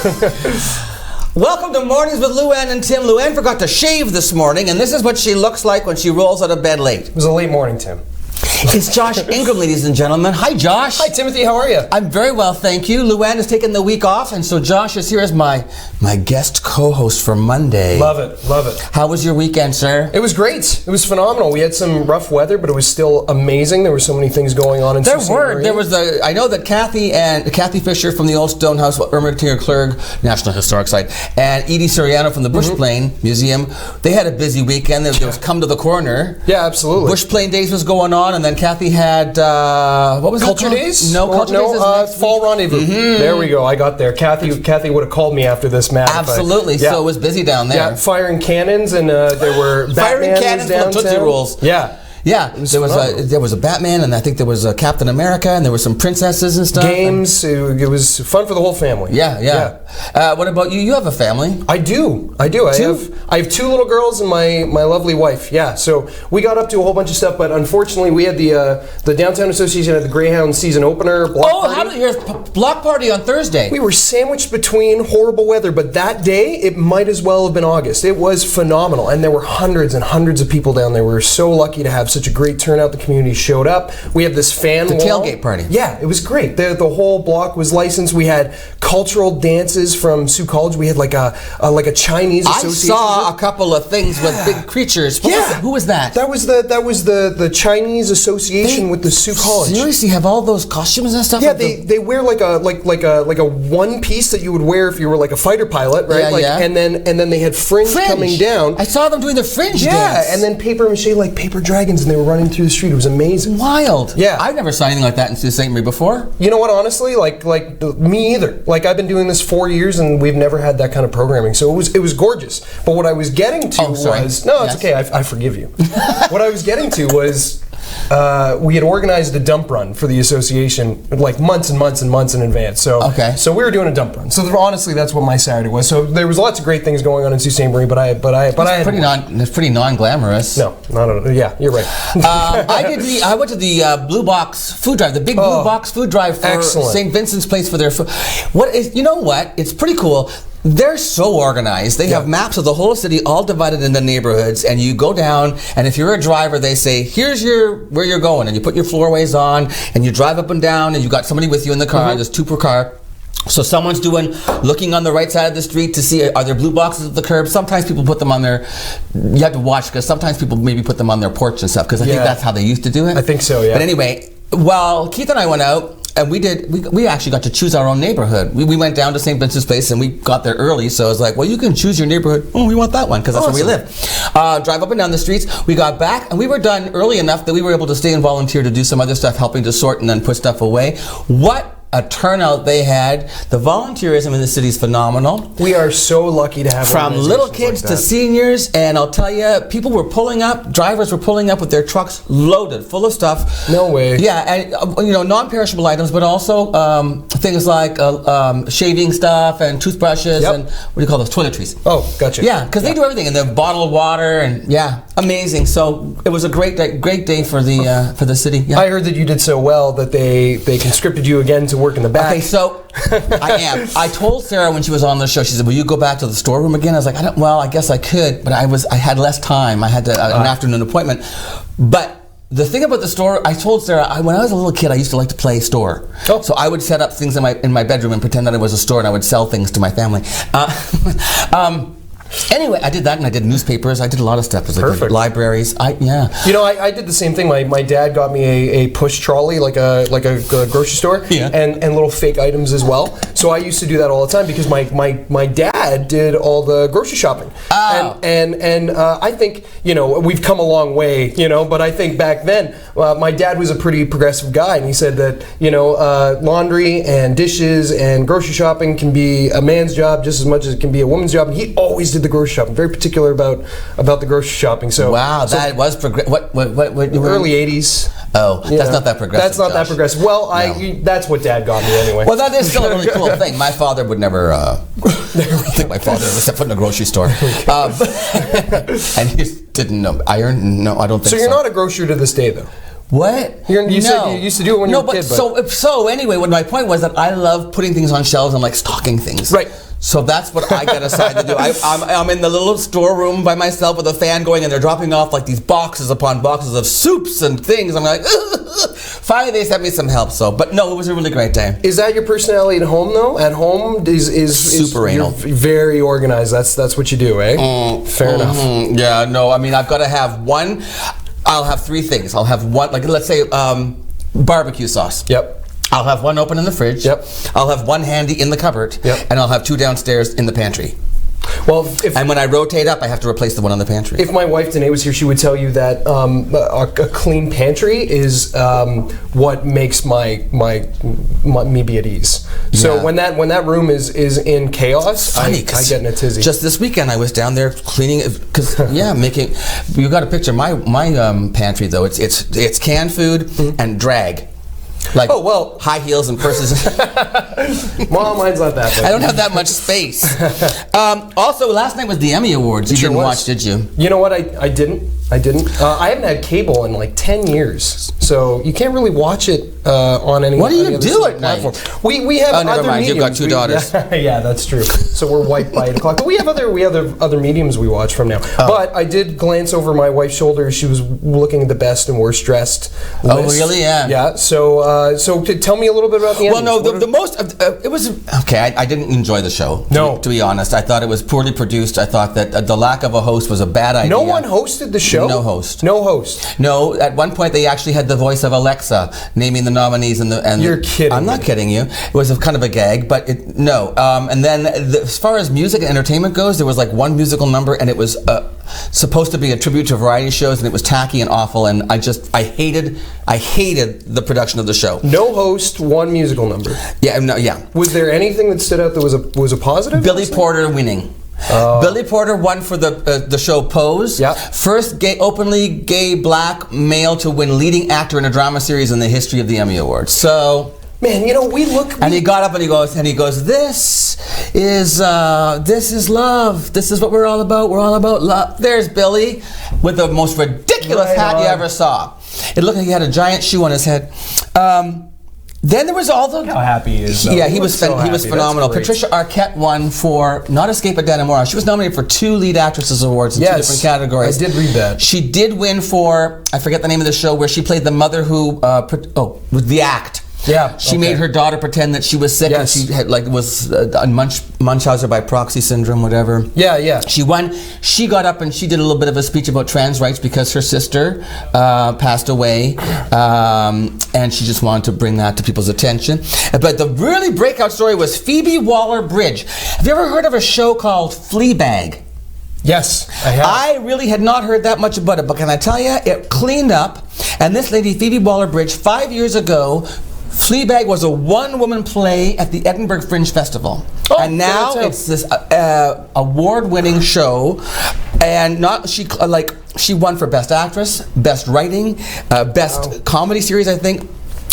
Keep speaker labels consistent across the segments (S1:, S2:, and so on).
S1: Welcome to Mornings with Luann and Tim. Luann forgot to shave this morning, and this is what she looks like when she rolls out of bed late.
S2: It was a late morning, Tim.
S1: It's Josh Ingram, ladies and gentlemen. Hi, Josh.
S2: Hi, Timothy. How are you?
S1: I'm very well, thank you. Luann has taken the week off, and so Josh is here as my guest co-host for Monday.
S2: Love it. Love it.
S1: How was your weekend, sir?
S2: It was great. It was phenomenal. We had some rough weather, but it was still amazing. There were so many things going on in
S1: There was I know that Kathy Fisher from the Old Stonehouse, Ermitanger Clerg National Historic Site, and Edie Soriano from the Bush Plane Museum, they had a busy weekend. There was Come to the Corner.
S2: Yeah, absolutely.
S1: Bush Plane Days was going on, and then Kathy had, what was
S2: Culture
S1: that
S2: Days?
S1: Culture Days is next
S2: Fall
S1: week.
S2: Rendezvous. There we go. I got there. Kathy would have called me after this match.
S1: Absolutely. So it was busy down there.
S2: Yeah, firing cannons, and there were
S1: firing
S2: Batman
S1: cannons
S2: was
S1: for the Tootsie
S2: downtown.
S1: Rolls.
S2: Yeah.
S1: Yeah, there was a Batman, and I think there was a Captain America, and there were some princesses and stuff.
S2: Games. It was fun for the whole family.
S1: Yeah. What about you? You have a family.
S2: I do. I have two little girls and my lovely wife. Yeah. So we got up to a whole bunch of stuff, but unfortunately we had the Downtown Association had the Greyhound season opener block party.
S1: Your block party on Thursday?
S2: We were sandwiched between horrible weather, but that day it might as well have been August. It was phenomenal, and there were hundreds and hundreds of people down there. We were so lucky to have such a great turnout. The community showed up. We have this fan wall.
S1: Tailgate party.
S2: Yeah, it was great. The whole block was licensed. We had cultural dances from Sioux College. We had like a Chinese association.
S1: I saw a couple of things with big creatures. Who was that?
S2: That was the Chinese association with the Sioux College.
S1: Seriously, have all those costumes and stuff?
S2: Yeah, they wear like a one piece that you would wear if you were like a fighter pilot, right?
S1: Yeah.
S2: And then they had fringe coming down.
S1: I saw them doing the fringe dance.
S2: Yeah, and then paper mache like paper dragons, and they were running through the street. It was amazing.
S1: Wild.
S2: Yeah.
S1: I've never saw anything like that in Sault Ste. Marie before.
S2: You know what, honestly, like me either. Like, I've been doing this 4 years and we've never had that kind of programming. So it was gorgeous. But what I was getting to was okay, I forgive you. What I was getting to was we had organized a dump run for the association like months and months and months in advance. So we were doing a dump run. So honestly, that's what my Saturday was. So there was lots of great things going on in Sault Ste. Marie, but
S1: it's pretty non-glamorous.
S2: No, not at all. Yeah, you're right.
S1: I went to the Blue Box food drive, the big Blue Box food drive for St. Vincent's Place for their food. You know what? It's pretty cool. They're so organized. They have maps of the whole city all divided into neighborhoods, and you go down, and if you're a driver, they say, here's where you're going, and you put your floorways on, and you drive up and down, and you got somebody with you in the car. There's two per car. So someone's looking on the right side of the street to see, are there blue boxes at the curb? Sometimes people put them on you have to watch, because sometimes people maybe put them on their porch and stuff, because I think that's how they used to do it.
S2: I think so, yeah.
S1: But anyway, Keith and I went out, and we actually got to choose our own neighborhood. We went down to St. Vincent's Place, and we got there early, so I was like, well, you can choose your neighborhood. Oh, we want that one, because that's where we live. Drive up and down the streets. We got back, and we were done early enough that we were able to stay and volunteer to do some other stuff, helping to sort and then put stuff away. What a turnout they had. The volunteerism in the city is phenomenal.
S2: We are so lucky to have
S1: from little kids to seniors, and I'll tell you, people were pulling up, drivers were pulling up with their trucks loaded, full of stuff.
S2: No way.
S1: Yeah, and non-perishable items, but also things like shaving stuff and toothbrushes and what do you call those, toiletries.
S2: Oh, gotcha.
S1: Yeah, because they do everything, and the bottled water, and amazing. So it was a great day for the city. Yeah.
S2: I heard that you did so well that they conscripted you again to work in the back.
S1: Okay, so I am. I told Sarah when she was on the show, she said, will you go back to the storeroom again? I was like, I guess I could, but I had less time. I had an afternoon appointment. But the thing about the store, I told Sarah, when I was a little kid, I used to like to play store. Oh. So I would set up things in my bedroom and pretend that it was a store, and I would sell things to my family. Anyway, I did that, and I did newspapers. I did a lot of stuff.
S2: Perfect.
S1: Libraries. I
S2: did the same thing. My dad got me a push trolley, like a grocery store, and little fake items as well. So I used to do that all the time because my dad did all the grocery shopping. Oh. And I think we've come a long way, but I think back then my dad was a pretty progressive guy, and he said that laundry and dishes and grocery shopping can be a man's job just as much as it can be a woman's job. And he always did the grocery shopping. Very particular about the grocery shopping. So
S1: that was what
S2: early 80s.
S1: Oh, that's not that progressive.
S2: That's not that progressive. Well, that's what Dad got me anyway.
S1: Well, that is still a really cool thing. My father would never. I think my father ever set foot in a grocery store, and he just didn't know iron. No, I don't think so.
S2: So you're not a grocer to this day, though.
S1: What?
S2: You said you used to do it when you were a kid.
S1: So anyway, what my point was that I love putting things on shelves and like stocking things.
S2: Right.
S1: So that's what I got assigned to do. I'm in the little storeroom by myself with a fan going, and they're dropping off like these boxes upon boxes of soups and things. I'm like, finally they sent me some help. So, but no, it was a really great day.
S2: Is that your personality at home though? At home is
S1: super anal,
S2: very organized. That's what you do, eh? Fair enough.
S1: Yeah, no, I mean I've got to have one. I'll have three things. I'll have one, like let's say barbecue sauce.
S2: Yep.
S1: I'll have one open in the fridge.
S2: Yep.
S1: I'll have one handy in the cupboard.
S2: Yep.
S1: And I'll have two downstairs in the pantry.
S2: Well,
S1: and when I rotate up, I have to replace the one in the pantry.
S2: If my wife Danae was here, she would tell you that a clean pantry is what makes me be at ease. So when that room is in chaos, I get in a tizzy.
S1: Just this weekend, I was down there cleaning because making. You got a picture. My pantry though, it's canned food and drag. Like high heels and purses.
S2: Well, mine's not that big.
S1: I don't have that much space. Also, last night was the Emmy Awards. You didn't watch, did you?
S2: You know what? I didn't. I haven't had cable in like 10 years, so you can't really watch it on any.
S1: What do you do at night?
S2: We have other
S1: never mind.
S2: mediums.
S1: You've got two daughters.
S2: Yeah, that's true. So we're wiped by 8 o'clock. But we have other mediums we watch from now. But I did glance over my wife's shoulder. She was looking at the best and worst dressed list.
S1: Oh, really? Yeah.
S2: Yeah. So tell me a little bit about the Emmys.
S1: Well, no, the most it was okay. I didn't enjoy the show.
S2: No,
S1: to be honest, I thought it was poorly produced. I thought that the lack of a host was a bad idea.
S2: No one hosted the show.
S1: No host.
S2: No host.
S1: No. At one point, they actually had the voice of Alexa naming the nominees and
S2: You're kidding.
S1: I'm not kidding you. It was a kind of a gag, but no. And then as far as music and entertainment goes, there was like one musical number, and it was supposed to be a tribute to variety shows, and it was tacky and awful, and I hated the production of the show.
S2: No host, one musical number.
S1: Yeah, no, yeah.
S2: Was there anything that stood out that was a positive?
S1: Billy Porter winning. Billy Porter won for the show Pose.
S2: Yep.
S1: First openly gay black male to win leading actor in a drama series in the history of the Emmy Awards. So.
S2: Man, you know, and
S1: he got up and he goes, this is love. This is what we're all about. We're all about love. There's Billy with the most ridiculous hat you ever saw. It looked like he had a giant shoe on his head. Then there was all the.
S2: How happy he is.
S1: Yeah, he was phenomenal. Patricia Arquette won for Not Escape at Dannemora. She was nominated for 2 Lead Actresses Awards in 2 different categories.
S2: I did read that.
S1: She did win for, I forget the name of the show, where she played the mother who, with The Act.
S2: Yeah,
S1: she made her daughter pretend that she was sick and she had was on Munchausen by proxy syndrome, whatever.
S2: Yeah.
S1: She won. She got up and she did a little bit of a speech about trans rights because her sister passed away, and she just wanted to bring that to people's attention. But the really breakout story was Phoebe Waller-Bridge. Have you ever heard of a show called Fleabag?
S2: Yes, I have.
S1: I really had not heard that much about it, but can I tell you, it cleaned up. And this lady, Phoebe Waller-Bridge, 5 years ago, Fleabag was a one-woman play at the Edinburgh Fringe Festival, and now it's this award-winning show. And she won for Best Actress, Best Writing, Best Comedy Series, I think.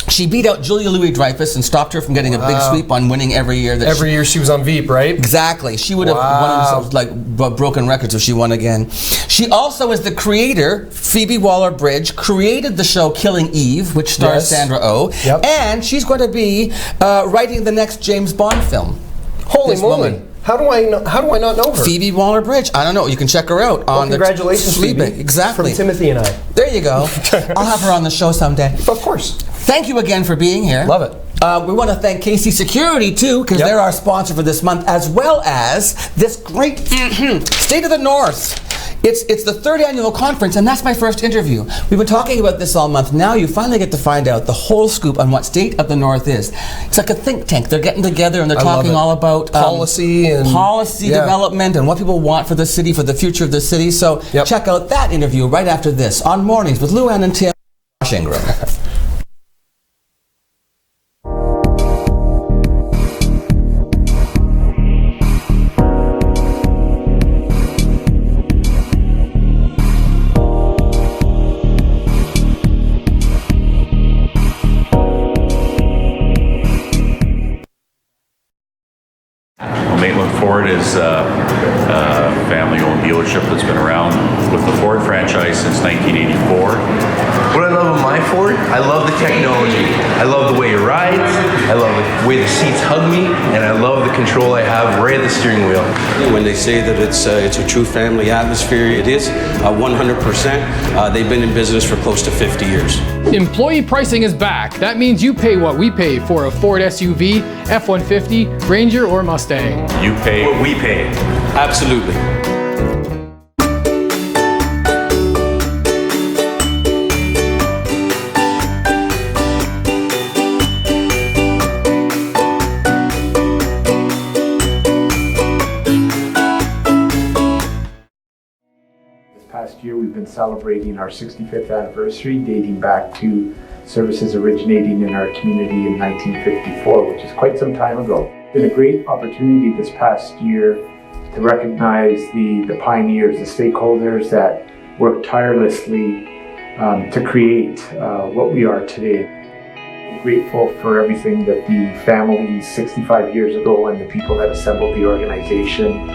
S1: She beat out Julia Louis-Dreyfus and stopped her from getting a big sweep on winning every year.
S2: Every year she was on Veep, right?
S1: Exactly. She would have won broken records if she won again. She also is the creator, Phoebe Waller-Bridge, created the show Killing Eve, which stars Sandra Oh, and she's going to be writing the next James Bond film.
S2: Holy moly. Woman. How do I not know her?
S1: Phoebe Waller-Bridge. I don't know. You can check her out on
S2: congratulations, Phoebe.
S1: Exactly.
S2: From Timothy and I.
S1: There you go. I'll have her on the show someday.
S2: Of course.
S1: Thank you again for being here.
S2: Love it.
S1: We want to thank KC Security too, because they're our sponsor for this month, as well as this great State of the North. It's the 3rd annual conference, and that's my first interview. We've been talking about this all month. Now you finally get to find out the whole scoop on what State of the North is. It's like a think tank. They're getting together and they're talking all about
S2: policy
S1: development and what people want for the city, for the future of the city. So check out that interview right after this on Mornings with Luann and Tim. Josh Ingram.
S3: Maitland Ford is a family-owned dealership that's been around with the Ford franchise since 1984.
S4: What I love about my Ford, I love the technology. I love the way it rides, I love the way the seats hug me, and I love the control I have right at the steering wheel.
S5: When they say that it's a true family atmosphere, it is 100%. They've been in business for close to 50 years.
S6: Employee pricing is back. That means you pay what we pay for a Ford SUV, F-150, Ranger, or Mustang.
S3: You pay
S4: What we pay.
S5: Absolutely.
S7: Last year we've been celebrating our 65th anniversary, dating back to services originating in our community in 1954, which is quite some time ago. It's been a great opportunity this past year to recognize the pioneers, the stakeholders that worked tirelessly to create what we are today. I'm grateful for everything that the families 65 years ago and the people that assembled the organization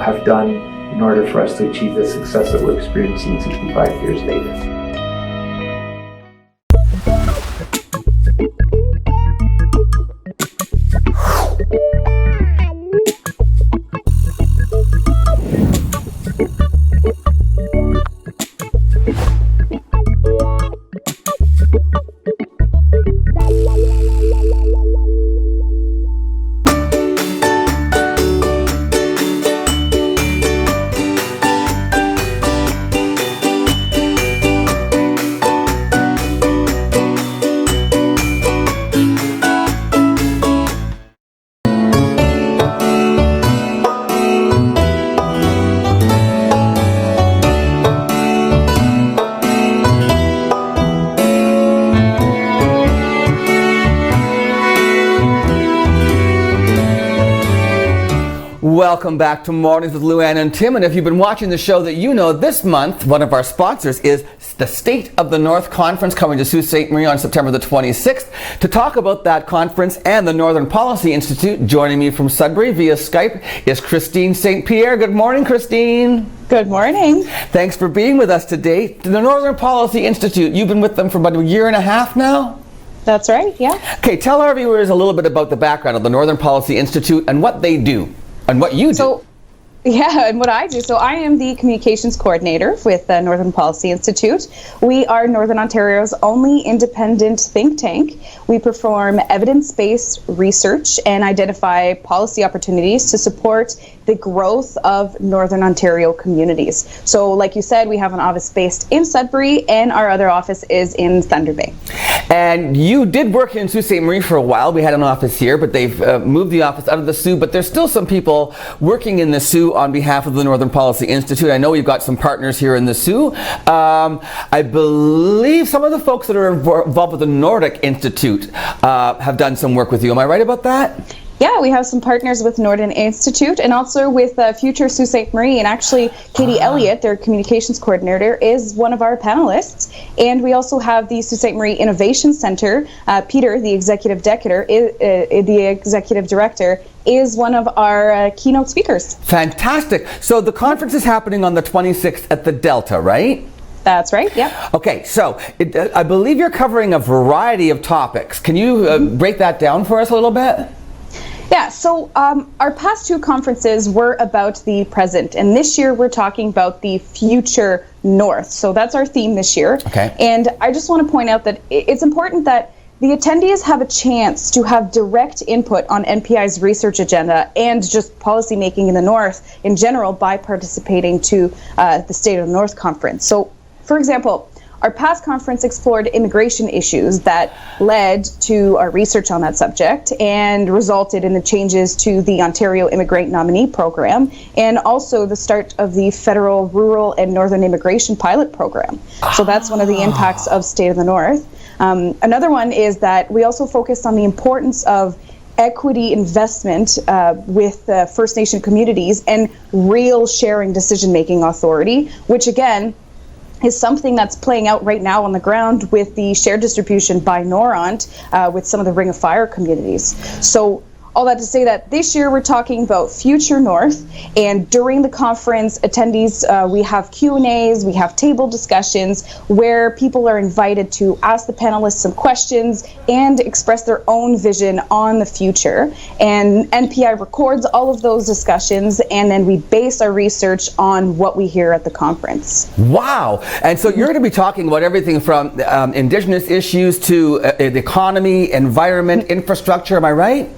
S7: have done in order for us to achieve the success that we're experiencing 65 years later.
S1: Welcome back to Mornings with Luann and Tim, and if you've been watching the show that you know, this month one of our sponsors is the State of the North Conference coming to Sault Ste. Marie on September the 26th. To talk about that conference and the Northern Policy Institute, joining me from Sudbury via Skype is Christine St. Pierre. Good morning, Christine.
S8: Good morning.
S1: Thanks for being with us today. The Northern Policy Institute, you've been with them for about a year and a half now?
S8: That's right, yeah.
S1: Okay, tell our viewers a little bit about the background of the Northern Policy Institute and what they do. And what you do.
S8: Yeah, and what I do. So I am the communications coordinator with the Northern Policy Institute. We are Northern Ontario's only independent think tank. We perform evidence-based research and identify policy opportunities to support the growth of Northern Ontario communities. So like you said, we have an office based in Sudbury and our other office is in Thunder Bay.
S1: And you did work in Sault Ste. Marie for a while. We had an office here, but they've moved the office out of the Soo. But there's still some people working in the Soo on behalf of the Northern Policy Institute. I know we've got some partners here in the Soo. I believe some of the folks that are involved with the Nordic Institute have done some work with you. Am I right about that?
S8: Yeah, we have some partners with Northern Institute and also with Future Sault Ste. Marie. And actually, Katie Elliott, their communications coordinator, is one of our panelists. And we also have the Sault Ste. Marie Innovation Center. Peter, the executive director, is one of our keynote speakers.
S1: Fantastic. So the conference is happening on the 26th at the Delta, right?
S8: That's right, yeah.
S1: Okay, so I believe you're covering a variety of topics. Can you break that down for us a little bit?
S8: Yeah, so our past two conferences were about the present, and this year we're talking about the future north. So that's our theme this year.
S1: Okay.
S8: And I just want to point out that it's important that the attendees have a chance to have direct input on NPI's research agenda and just policy making in the north in general by participating to the State of the North Conference. So, for example, our past conference explored immigration issues that led to our research on that subject and resulted in the changes to the Ontario Immigrant Nominee Program and also the start of the Federal Rural and Northern Immigration Pilot Program. So that's one of the impacts of State of the North. Another one is that we also focused on the importance of equity investment with First Nation communities and real sharing decision-making authority, which again, is something that's playing out right now on the ground with the shared distribution by Noront with some of the Ring of Fire communities. So all that to say that this year we're talking about Future North, and during the conference, attendees, we have Q&As, we have table discussions where people are invited to ask the panelists some questions and express their own vision on the future. And NPI records all of those discussions, and then we base our research on what we hear at the conference.
S1: Wow. And so you're going to be talking about everything from Indigenous issues to the economy, environment, infrastructure, am I right?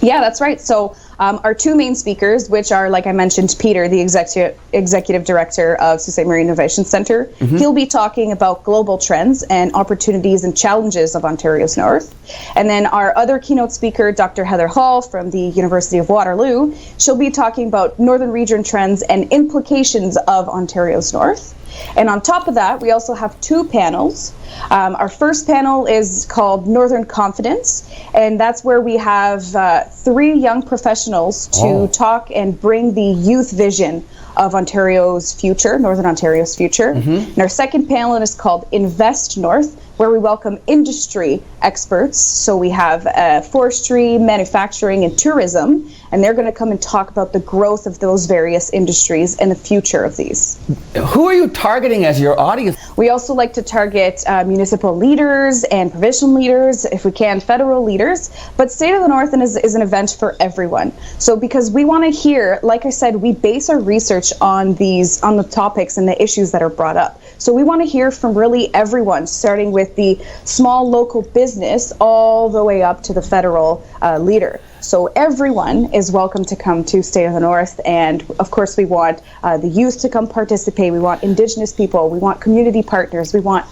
S8: Yeah, that's right. So our two main speakers, which are, like I mentioned, Peter, the executive director of Sault Ste. Marie Innovation Centre, he'll be talking about global trends and opportunities and challenges of Ontario's North. And then our other keynote speaker, Dr. Heather Hall from the University of Waterloo, she'll be talking about Northern Region trends and implications of Ontario's North. And on top of that, we also have two panels. Our first panel is called Northern Confidence, and that's where we have three young professionals to talk and bring the youth vision of Ontario's future, Northern Ontario's future. And our second panel is called Invest North, where we welcome industry experts. So we have forestry, manufacturing, and tourism, and they're going to come and talk about the growth of those various industries and the future of these.
S1: Who are you targeting as your audience?
S8: We also like to target municipal leaders and provincial leaders, if we can, federal leaders. But State of the North is an event for everyone. So because we want to hear, like I said, we base our research on the topics and the issues that are brought up. So we want to hear from really everyone, starting with the small local business all the way up to the federal leader. So everyone is welcome to come to State of the North, and of course we want the youth to come participate, we want Indigenous people, we want community partners, we want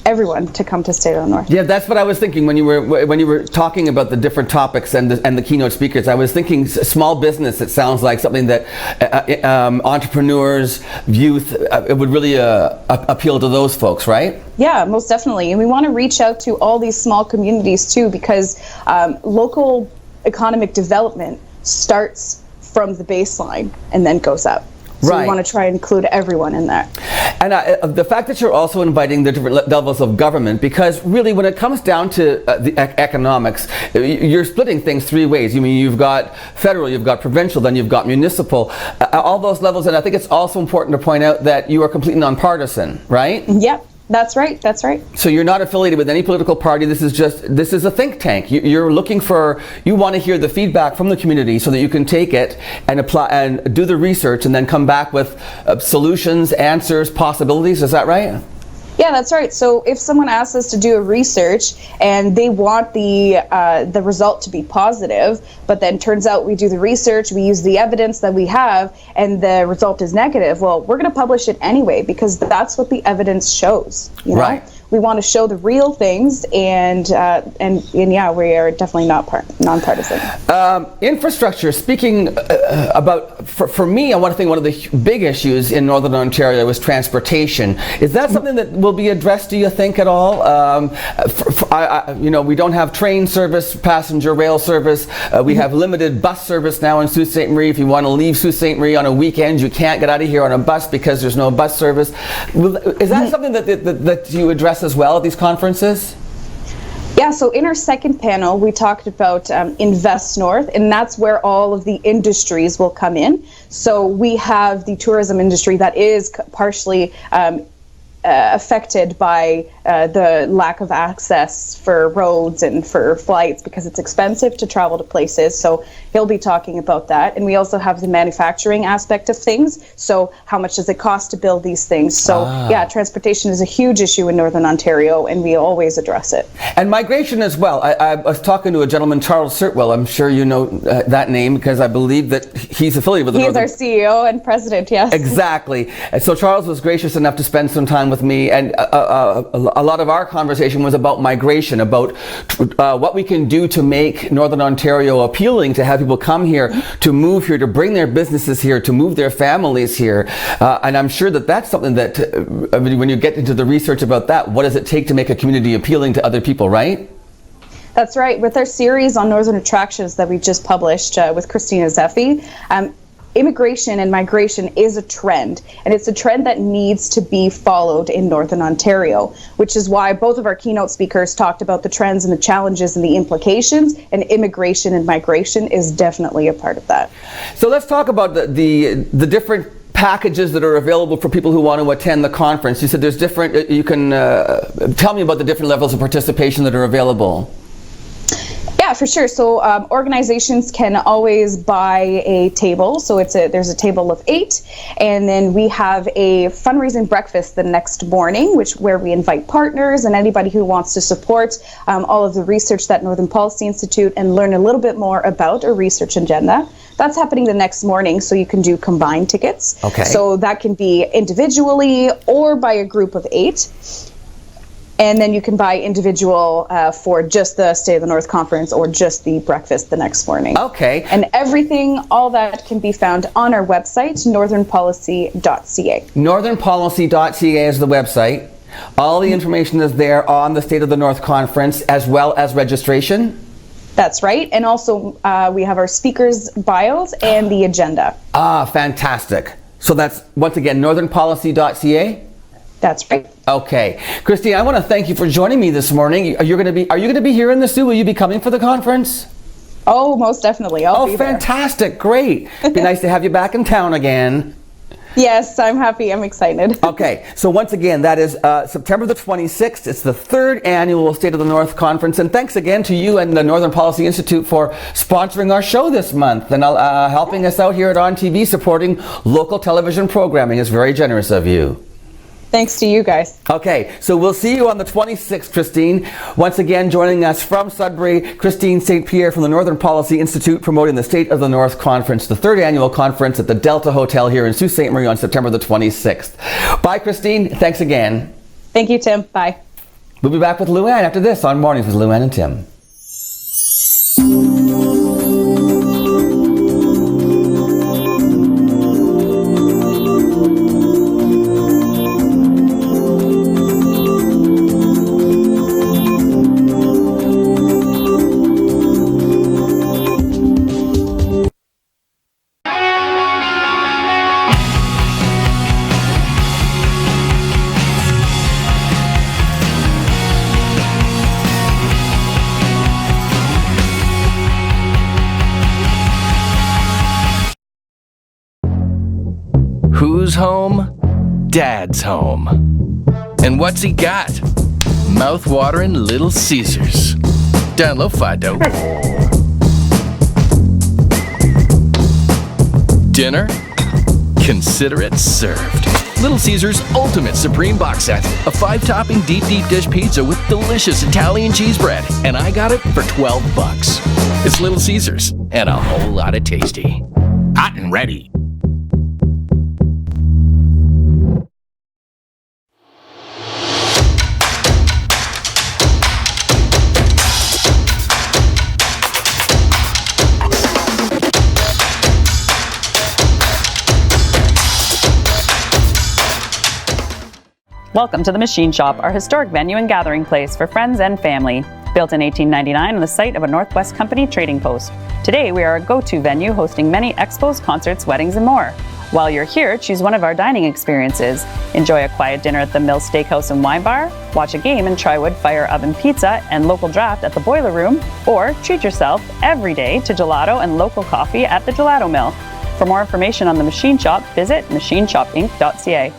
S8: everyone to come to State of the North.
S1: Yeah, that's what I was thinking when you were talking about the different topics and the keynote speakers. I was thinking small business. It sounds like something that entrepreneurs, youth, it would really appeal to those folks, right?
S8: Yeah, most definitely. And we want to reach out to all these small communities too, because local economic development starts from the baseline and then goes up. So we want to try and include everyone in that.
S1: And the fact that you're also inviting the different levels of government, because really when it comes down to the economics, you're splitting things three ways. You mean you've got federal, you've got provincial, then you've got municipal, all those levels. And I think it's also important to point out that you are completely nonpartisan, right?
S8: Yep. That's right. That's right.
S1: So you're not affiliated with any political party. This is a think tank. You're looking for, you want to hear the feedback from the community so that you can take it and apply and do the research and then come back with solutions, answers, possibilities. Is that right?
S8: Yeah, that's right. So if someone asks us to do a research and they want the result to be positive, but then turns out we do the research, we use the evidence that we have, and the result is negative, well, we're going to publish it anyway because that's what the evidence shows. You know?
S1: Right.
S8: We want to show the real things, and yeah, we are definitely not nonpartisan.
S1: Infrastructure. Speaking about, for me, I want to think one of the big issues in Northern Ontario was transportation. Is that something that will be addressed? Do you think at all? We don't have train service, passenger rail service. We have limited bus service now in Sault Ste. Marie. If you want to leave Sault Ste. Marie on a weekend, you can't get out of here on a bus because there's no bus service. Is that something that you address as well at these conferences?
S8: Yeah, so in our second panel, we talked about Invest North, and that's where all of the industries will come in. So we have the tourism industry that is partially affected by the lack of access for roads and for flights because it's expensive to travel to places. So he'll be talking about that. And we also have the manufacturing aspect of things. So how much does it cost to build these things? So yeah, transportation is a huge issue in Northern Ontario, and we always address it. And
S1: migration as well. I was talking to a gentleman, Charles Sirtwell. I'm sure you know that name because I believe that he's affiliated with the
S8: He's our CEO and president, yes.
S1: Exactly. And so Charles was gracious enough to spend some time with me, and a lot of our conversation was about migration, about what we can do to make Northern Ontario appealing, to have people come here, to move here, to bring their businesses here, to move their families here. And I'm sure that that's something that, when you get into the research about that, what does it take to make a community appealing to other people, right?
S8: That's right. With our series on Northern Attractions that we just published with Christina Zeffi, immigration and migration is a trend, and it's a trend that needs to be followed in Northern Ontario, which is why both of our keynote speakers talked about the trends and the challenges and the implications, and immigration and migration is definitely a part of that.
S1: So let's talk about the different packages that are available for people who want to attend the conference. You said there's different, you can tell me about the different levels of participation that are available.
S8: Yeah, for sure. So organizations can always buy a table. So there's a table of 8, and then we have a fundraising breakfast the next morning, where we invite partners and anybody who wants to support all of the research that Northern Policy Institute and learn a little bit more about a research agenda. That's happening the next morning, so you can do combined tickets.
S1: Okay.
S8: So that can be individually or by a group of 8. And then you can buy individual for just the State of the North Conference or just the breakfast the next morning.
S1: Okay.
S8: And everything, all that can be found on our website, northernpolicy.ca.
S1: Northernpolicy.ca is the website. All the information is there on the State of the North Conference, as well as registration?
S8: That's right. And also we have our speakers' bios and the agenda. Ah,
S1: fantastic. So that's, once again, northernpolicy.ca?
S8: That's right.
S1: Okay. Christine, I want to thank you for joining me this morning. Are you going to be here in the Sioux? Will you be coming for the conference?
S8: Oh, most definitely. I'll be there.
S1: Oh, fantastic. Great. It'd be nice to have you back in town again.
S8: Yes, I'm happy. I'm excited.
S1: Okay. So once again, that is September the 26th. It's the 3rd annual State of the North Conference. And thanks again to you and the Northern Policy Institute for sponsoring our show this month and helping us out here at ONNtv, supporting local television programming. It's very generous of you.
S8: Thanks to you guys.
S1: Okay, so we'll see you on the 26th, Christine. Once again, joining us from Sudbury, Christine St. Pierre from the Northern Policy Institute, promoting the State of the North Conference, the 3rd annual conference at the Delta Hotel here in Sault Ste. Marie on September the 26th. Bye, Christine. Thanks again.
S8: Thank you, Tim. Bye.
S1: We'll be back with Luann after this on Mornings with Luann and Tim.
S9: Who's home? Dad's home. And what's he got? Mouth-watering Little Caesars. Down low, Fido. Dinner? Consider it served. Little Caesars Ultimate Supreme Box Set. A 5-topping deep dish pizza with delicious Italian cheese bread. And I got it for $12. It's Little Caesars and a whole lot of tasty. Hot and ready.
S10: Welcome to the Machine Shop, our historic venue and gathering place for friends and family. Built in 1899 on the site of a Northwest Company trading post. Today we are a go-to venue hosting many expos, concerts, weddings, and more. While you're here, choose one of our dining experiences. Enjoy a quiet dinner at the Mill Steakhouse and Wine Bar, watch a game and try wood fire oven pizza and local draft at the Boiler Room, or treat yourself every day to gelato and local coffee at the Gelato Mill. For more information on the Machine Shop, visit machineshopinc.ca.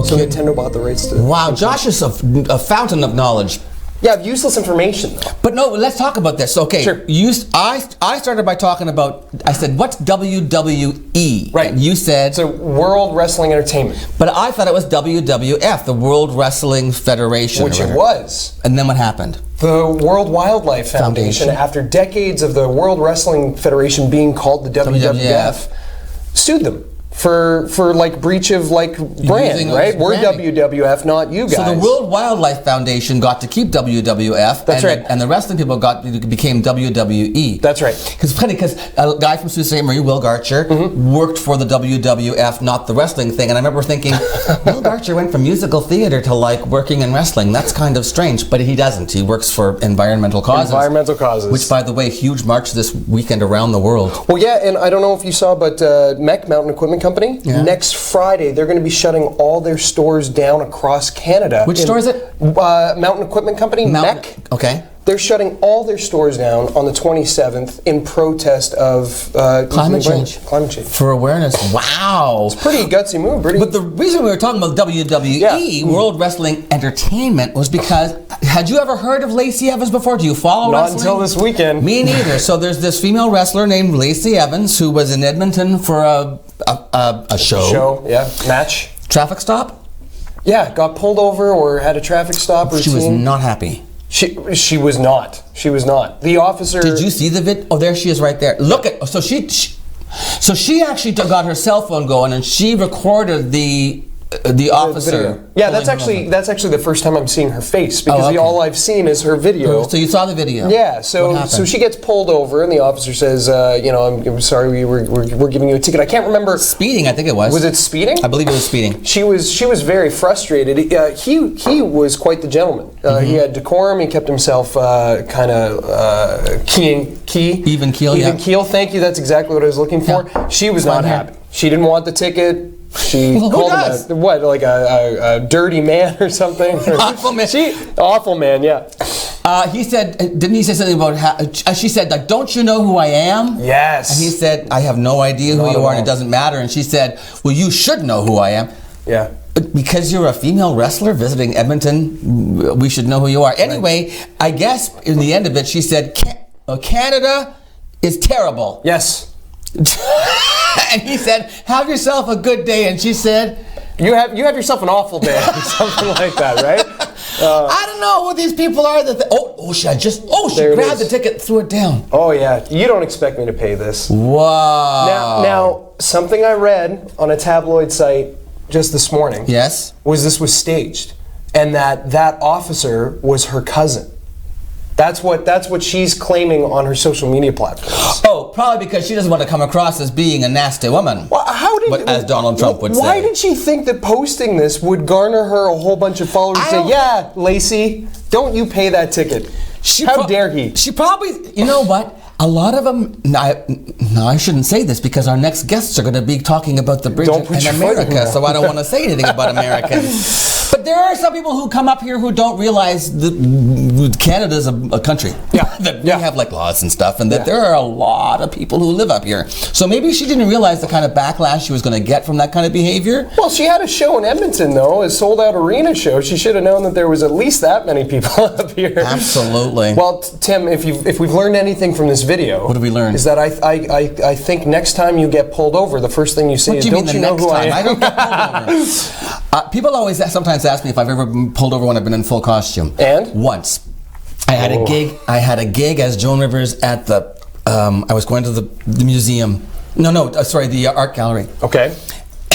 S2: So Nintendo bought the rights to.
S1: Wow, Josh is a fountain of knowledge.
S2: Yeah, useless information, though.
S1: But no, let's talk about this. Okay,
S2: sure.
S1: I started by talking about, I said, what's WWE?
S2: Right.
S1: And you said...
S2: It's a World Wrestling Entertainment.
S1: But I thought it was WWF, the World Wrestling Federation.
S2: Which it was.
S1: And then what happened?
S2: The World Wildlife Foundation, after decades of the World Wrestling Federation being called the WWF, sued them for like breach of like brand, right? We're WWF, not you guys.
S1: So the World Wildlife Foundation got to keep WWF.
S2: That's right.
S1: And the wrestling people became WWE.
S2: That's right.
S1: Because it's funny, because a guy from Sault Ste. Marie, Will Garcher, worked for the WWF, not the wrestling thing. And I remember thinking, Will Garcher went from musical theater to like working in wrestling. That's kind of strange, but he doesn't. He works for environmental causes.
S2: Environmental causes.
S1: Which, by the way, huge march this weekend around the world.
S2: Well, yeah, and I don't know if you saw, but MEC, Mountain Equipment Company, next Friday, they're going to be shutting all their stores down across Canada.
S1: Which store is it?
S2: Mountain Equipment Company, MEC.
S1: Okay.
S2: They're shutting all their stores down on the 27th in protest of
S1: climate change.
S2: Climate change.
S1: For awareness. Wow.
S2: It's pretty gutsy move.
S1: But the reason we were talking about WWE, World Wrestling Entertainment, was because, had you ever heard of Lacey Evans before? Do you follow wrestling?
S2: Not until this weekend.
S1: Me neither. So there's this female wrestler named Lacey Evans who was in Edmonton for a show.
S2: Match.
S1: Traffic stop?
S2: Yeah, got pulled over or had a traffic stop routine.
S1: She was not happy.
S2: She was not. She was not. The officer...
S1: Did you see the vid? Oh, there she is right there. Look at... So she actually got her cell phone going and she recorded the officer.
S2: Yeah, that's actually the first time I'm seeing her face because all I've seen is her video.
S1: So you saw the video.
S2: Yeah. So she gets pulled over and the officer says, I'm sorry, we're giving you a ticket. I can't remember.
S1: Speeding, I think it was.
S2: Was it speeding?
S1: I believe it was speeding.
S2: She was very frustrated. He was quite the gentleman. He had decorum. He kept himself kind of even keel. Even keel. Thank you. That's exactly what I was looking for. Yeah. She was not happy. She didn't want the ticket. She called him a dirty man or something?
S1: Awful man.
S2: Awful man, yeah.
S1: He said, didn't he say something about, she said, like, don't you know who I am?
S2: Yes.
S1: And he said, I have no idea who you are and it doesn't matter. And she said, well, you should know who I am.
S2: Yeah.
S1: Because you're a female wrestler visiting Edmonton, we should know who you are. Anyway, I guess in the end of it, she said, Canada is terrible.
S2: Yes.
S1: And he said, have yourself a good day. And she said,
S2: you have yourself an awful day. Something like that, right?
S1: I don't know who these people are that she grabbed the ticket, threw it down.
S2: Oh yeah, you don't expect me to pay this.
S1: Wow.
S2: Now something I read on a tabloid site just this morning.
S1: Yes.
S2: Was this was staged, and that officer was her cousin. That's what she's claiming on her social media platforms.
S1: Oh, probably because she doesn't want to come across as being a nasty woman.
S2: Well,
S1: as Donald Trump would say.
S2: Why did she think that posting this would garner her a whole bunch of followers? Yeah, Lacey, don't you pay that ticket? How dare he?
S1: She probably, you know what? A lot of them. Now I shouldn't say this because our next guests are going to be talking about the bridge in America, so I don't want to say anything about Americans. But there are some people who come up here who don't realize that Canada's a country.
S2: Yeah.
S1: That we have like laws and stuff, and that there are a lot of people who live up here. So maybe she didn't realize the kind of backlash she was going to get from that kind of behavior.
S2: Well, she had a show in Edmonton, though, a sold-out arena show. She should have known that there was at least that many people up here.
S1: Absolutely.
S2: Well, Tim, if we've learned anything from this video,
S1: what did we learn?
S2: Is that I think next time you get pulled over, the first thing you say is, "Don't you know who I am?"
S1: I don't get pulled over. People always sometimes ask me if I've ever been pulled over when I've been in full costume.
S2: And
S1: once, I had a gig. I had a gig as Joan Rivers at the. I was going to the museum. The art gallery.
S2: Okay.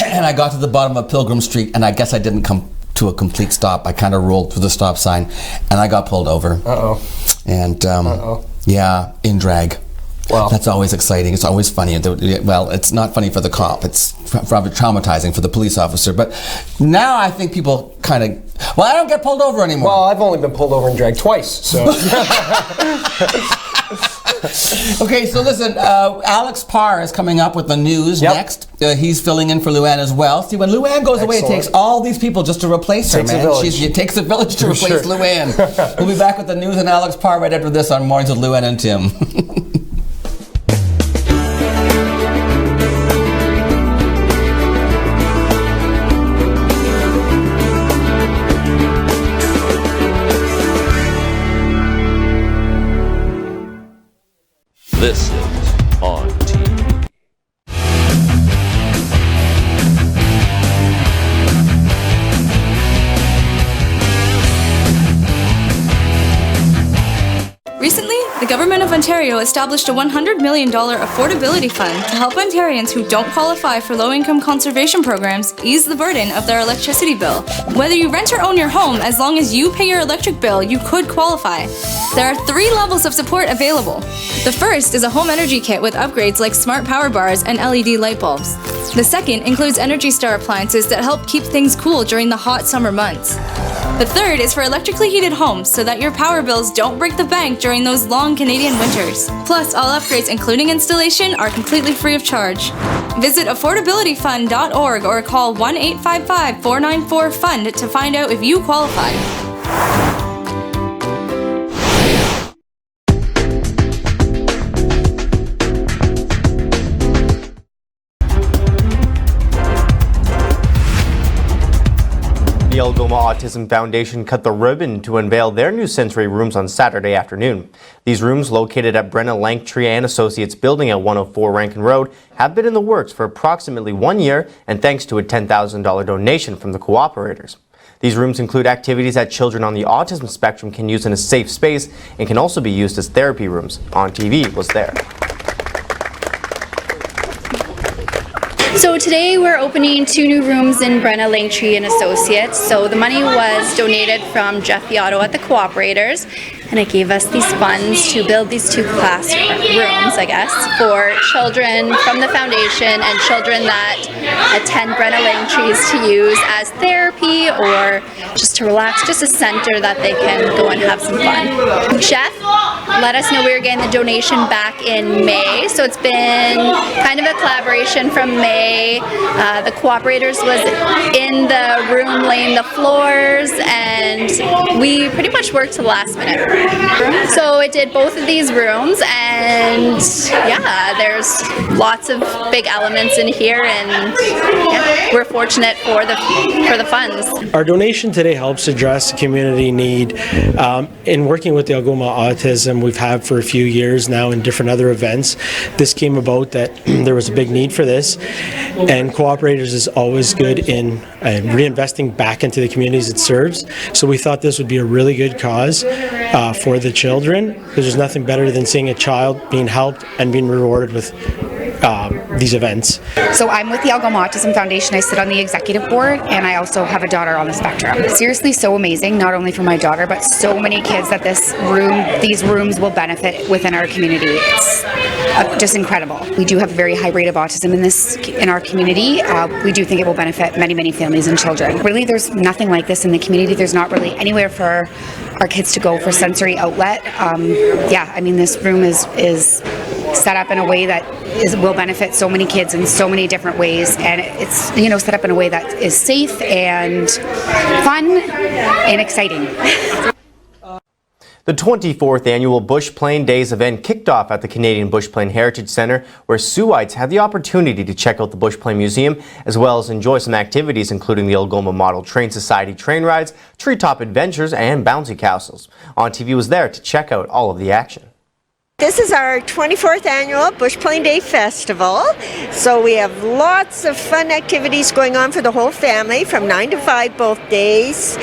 S1: And I got to the bottom of Pilgrim Street, and I guess I didn't come to a complete stop. I kind of rolled through the stop sign, and I got pulled over. And yeah, in drag.
S2: Wow.
S1: That's always exciting. It's always funny. Well, it's not funny for the cop. It's probably traumatizing for the police officer. But now I think people kind of... Well, I don't get pulled over anymore.
S2: Well, I've only been pulled over in drag twice, so...
S1: Okay, so listen, Alex Parr is coming up with the news next. He's filling in for Luann as well. See, when Luann goes away, it takes all these people just to replace her, man. It takes a village to replace Luann. We'll be back with the news and Alex Parr right after this on Mornings with Luann and Tim.
S11: Government of Ontario established a $100 million affordability fund to help Ontarians who don't qualify for low-income conservation programs ease the burden of their electricity bill. Whether you rent or own your home, as long as you pay your electric bill, you could qualify. There are 3 levels of support available. The first is a home energy kit with upgrades like smart power bars and LED light bulbs. The second includes Energy Star appliances that help keep things cool during the hot summer months. The third is for electrically heated homes so that your power bills don't break the bank during those long Canadian winters. Plus, all upgrades, including installation, are completely free of charge. Visit affordabilityfund.org or call 1-855-494-FUND to find out if you qualify.
S12: The Algoma Autism Foundation cut the ribbon to unveil their new sensory rooms on Saturday afternoon. These rooms, located at Brenna Langtree and Associates building at 104 Rankin Road, have been in the works for approximately 1 year, and thanks to a $10,000 donation from the cooperators. These rooms include activities that children on the autism spectrum can use in a safe space and can also be used as therapy rooms. ONNtv was there.
S13: So today we're opening 2 new rooms in Brenna Langtree and Associates. So the money was donated from Jeff Yotto at the Cooperators, and it gave us these funds to build these 2 classrooms, I guess, for children from the foundation and children that attend Brenna Langtrees to use as therapy or just to relax, just a center that they can go and have some fun. Jeff let us know we were getting the donation back in May, so it's been kind of a collaboration from May. The Cooperators was in the room laying the floors, and we pretty much worked to the last minute. So it did both of these rooms, and yeah, there's lots of big elements in here, and yeah, we're fortunate for the funds.
S14: Our donation today helps address the community need. In working with the Algoma Autism, we've had for a few years now in different other events. This came about that there was a big need for this, and Cooperators is always good in reinvesting back into the communities it serves. So we thought this would be a really good cause for the children, because there's nothing better than seeing a child being helped and being rewarded with these events.
S15: So I'm with the Algoma Autism Foundation. I sit on the executive board, and I also have a daughter on the spectrum. Seriously, so amazing, not only for my daughter, but so many kids that these rooms will benefit within our community. It's just incredible. We do have a very high rate of autism in our community. We do think it will benefit many, many families and children. Really, there's nothing like this in the community. There's not really anywhere for our kids to go for sensory outlet. Yeah, I mean, this room is set up in a way that will benefit so many kids in so many different ways, and it's set up in a way that is safe and fun and exciting.
S12: The 24th annual Bush Plane Days event kicked off at the Canadian Bush Plane Heritage Centre, where Suites had the opportunity to check out the Bush Plane Museum, as well as enjoy some activities including the Algoma Model Train Society train rides, treetop adventures, and bouncy castles. ONNtv was there to check out all of the action.
S16: This is our 24th annual Bush Plane Day Festival. So we have lots of fun activities going on for the whole family from 9 to 5 both days.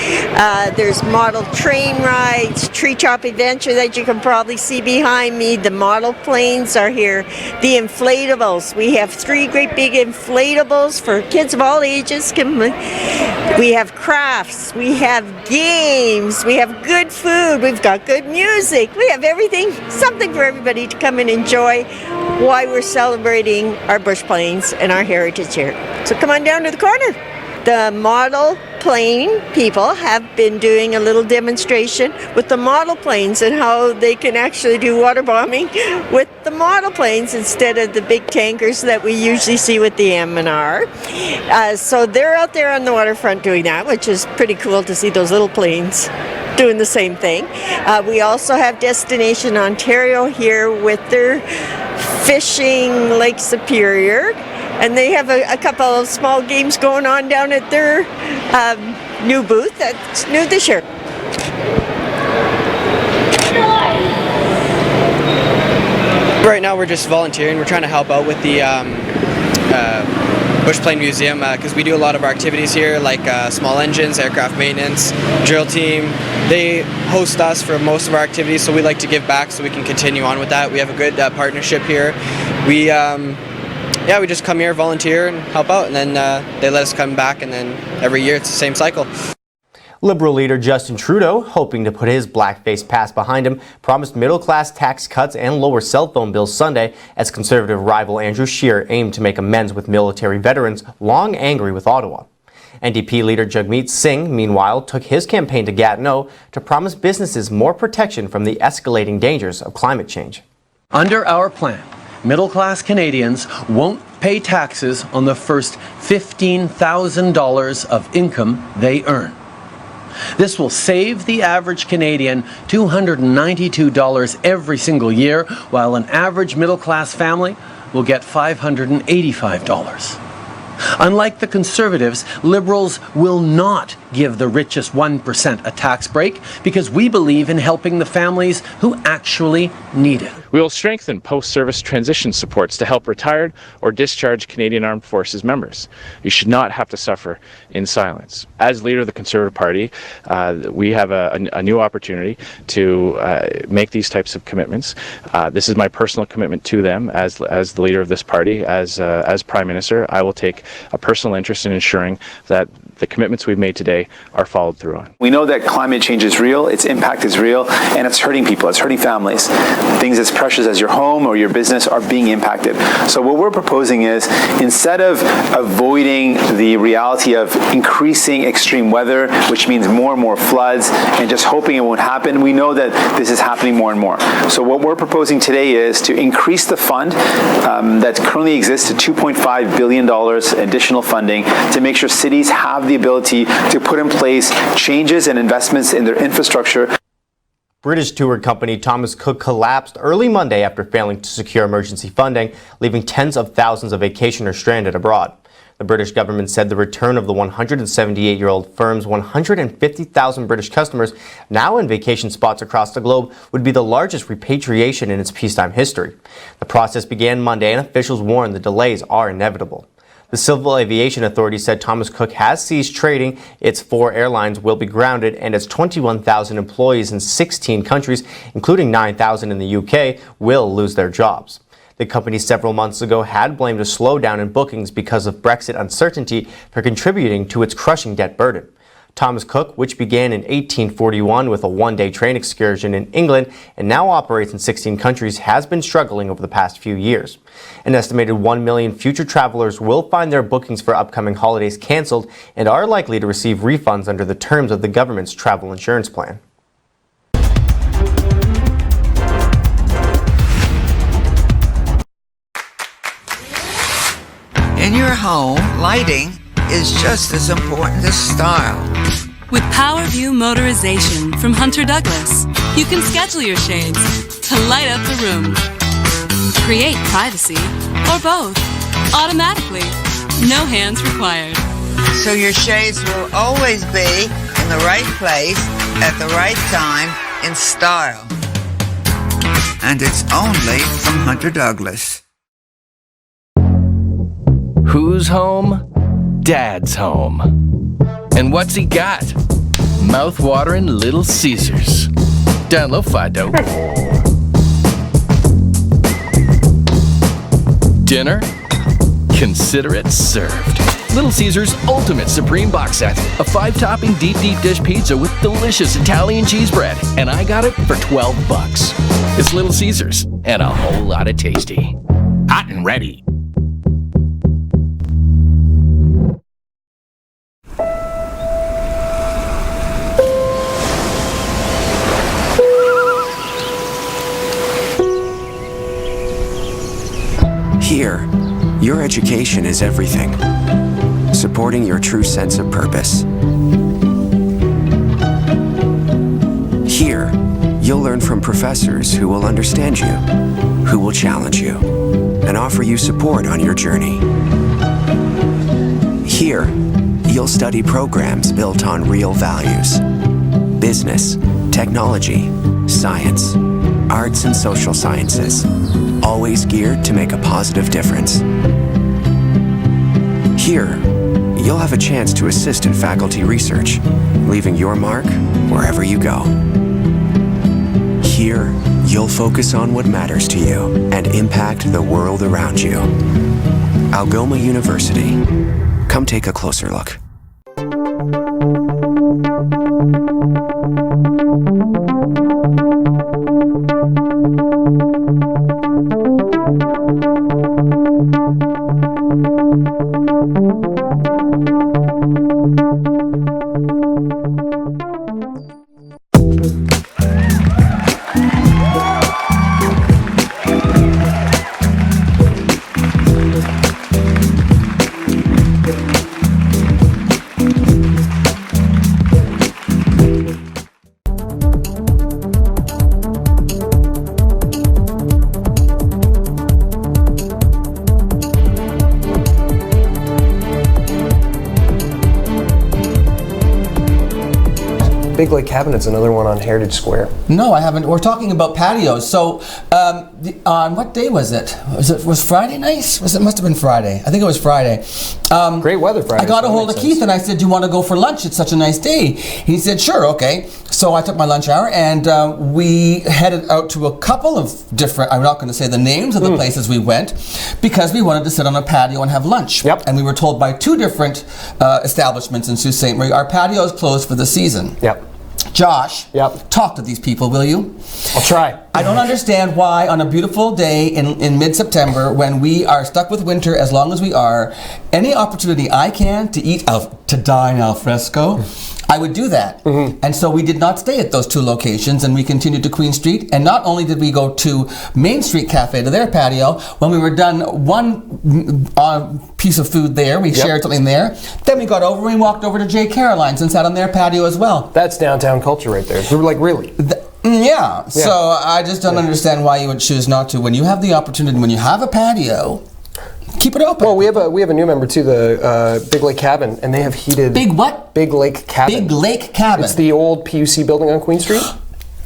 S16: There's model train rides, treetop adventure that you can probably see behind me. The model planes are here. The inflatables. We have 3 great big inflatables for kids of all ages. We have crafts. We have games. We have good food. We've got good music. We have everything, something for everybody to come and enjoy while we're celebrating our bush planes and our heritage here. So come on down to the corner. The model plane people have been doing a little demonstration with the model planes and how they can actually do water bombing with the model planes instead of the big tankers that we usually see with the M&R. So they're out there on the waterfront doing that, which is pretty cool to see those little planes doing the same thing. We also have Destination Ontario here with their fishing Lake Superior, and they have a couple of small games going on down at their new booth that's new this year.
S17: Right now we're just volunteering. We're trying to help out with the Bush Plane Museum because we do a lot of our activities here, like small engines, aircraft maintenance, drill team. They host us for most of our activities, so we like to give back so we can continue on with that. We have a good partnership here. We just come here, volunteer, and help out, and then they let us come back, and then every year it's the same cycle.
S12: Liberal leader Justin Trudeau, hoping to put his blackface past behind him, promised middle-class tax cuts and lower cell phone bills Sunday as Conservative rival Andrew Scheer aimed to make amends with military veterans long angry with Ottawa. NDP leader Jagmeet Singh, meanwhile, took his campaign to Gatineau to promise businesses more protection from the escalating dangers of climate change.
S18: Under our plan, middle-class Canadians won't pay taxes on the first $15,000 of income they earn. This will save the average Canadian $292 every single year, while an average middle-class family will get $585. Unlike the Conservatives, Liberals will not give the richest 1% a tax break because we believe in helping the families who actually need it.
S19: We will strengthen post-service transition supports to help retired or discharged Canadian Armed Forces members. You should not have to suffer in silence. As leader of the Conservative Party, we have a new opportunity to make these types of commitments. This is my personal commitment to them as the leader of this party. As Prime Minister, I will take a personal interest in ensuring that the commitments we've made today are followed through on.
S20: We know that climate change is real, its impact is real, and it's hurting people, it's hurting families. Things as precious as your home or your business are being impacted. So what we're proposing is, instead of avoiding the reality of increasing extreme weather, which means more and more floods, and just hoping it won't happen, we know that this is happening more and more. So what we're proposing today is to increase the fund that currently exists to $2.5 billion additional funding to make sure cities have the ability to put in place changes and investments in their infrastructure.
S12: British touring company Thomas Cook collapsed early Monday after failing to secure emergency funding, leaving tens of thousands of vacationers stranded abroad. The British government said the return of the 178-year-old firm's 150,000 British customers now in vacation spots across the globe would be the largest repatriation in its peacetime history. The process began Monday, and officials warned the delays are inevitable. The Civil Aviation Authority said Thomas Cook has ceased trading, its 4 airlines will be grounded, and its 21,000 employees in 16 countries, including 9,000 in the UK, will lose their jobs. The company several months ago had blamed a slowdown in bookings because of Brexit uncertainty for contributing to its crushing debt burden. Thomas Cook, which began in 1841 with a one-day train excursion in England and now operates in 16 countries, has been struggling over the past few years. An estimated 1 million future travelers will find their bookings for upcoming holidays canceled and are likely to receive refunds under the terms of the government's travel insurance plan.
S21: In your home, lighting is just as important as style.
S22: With PowerView Motorization from Hunter Douglas, you can schedule your shades to light up the room. Create privacy, or both, automatically. No hands required.
S21: So your shades will always be in the right place, at the right time, in style. And it's only from Hunter Douglas.
S9: Who's home? Dad's home. And what's he got? Mouth-watering Little Caesars. Download Fido. Dinner? Consider it served. Little Caesars Ultimate Supreme Box Set. A 5-topping deep dish pizza with delicious Italian cheese bread. And I got it for $12. It's Little Caesars and a whole lot of tasty. Hot and ready.
S23: Here, your education is everything, supporting your true sense of purpose. Here, you'll learn from professors who will understand you, who will challenge you, and offer you support on your journey. Here, you'll study programs built on real values: business, technology, science, arts and social sciences, always geared to make a positive difference. Here, you'll have a chance to assist in faculty research, leaving your mark wherever you go. Here, you'll focus on what matters to you and impact the world around you. Algoma University. Come take a closer look.
S2: Big Lake Cabinet's another one on Heritage Square.
S1: No, I haven't. We're talking about patios. So, on what day was it? Was Friday nice? It must have been Friday. I think it was Friday.
S2: Great weather Friday.
S1: I got a hold of Keith and I said, "Do you want to go for lunch? It's such a nice day." He said, "Sure, okay." So I took my lunch hour and we headed out to a couple of different. I'm not going to say the names of the places we went because we wanted to sit on a patio and have lunch.
S2: Yep.
S1: And we were told by two different establishments in Sault Ste. Marie, our patio is closed for the season.
S2: Yep.
S1: Josh, talk to these people, will you?
S2: I'll try.
S1: I don't understand why on a beautiful day in mid-September when we are stuck with winter as long as we are, any opportunity I can to eat, to dine al fresco, I would do that. And so we did not stay at those two locations and we continued to Queen Street. And not only did we go to Main Street Cafe to their patio, when we were done one piece of food there, we shared something there. Then we got over and we walked over to J. Caroline's and sat on their patio as well.
S2: That's downtown culture right there. Like, really?
S1: Yeah. So I just don't understand why you would choose not to. When you have the opportunity, when you have a patio, keep it open.
S2: Well, we have a new member too, the Big Lake Cabin, and they have heated.
S1: Big what?
S2: Big Lake Cabin.
S1: Big Lake Cabin.
S2: It's the old PUC building on Queen Street.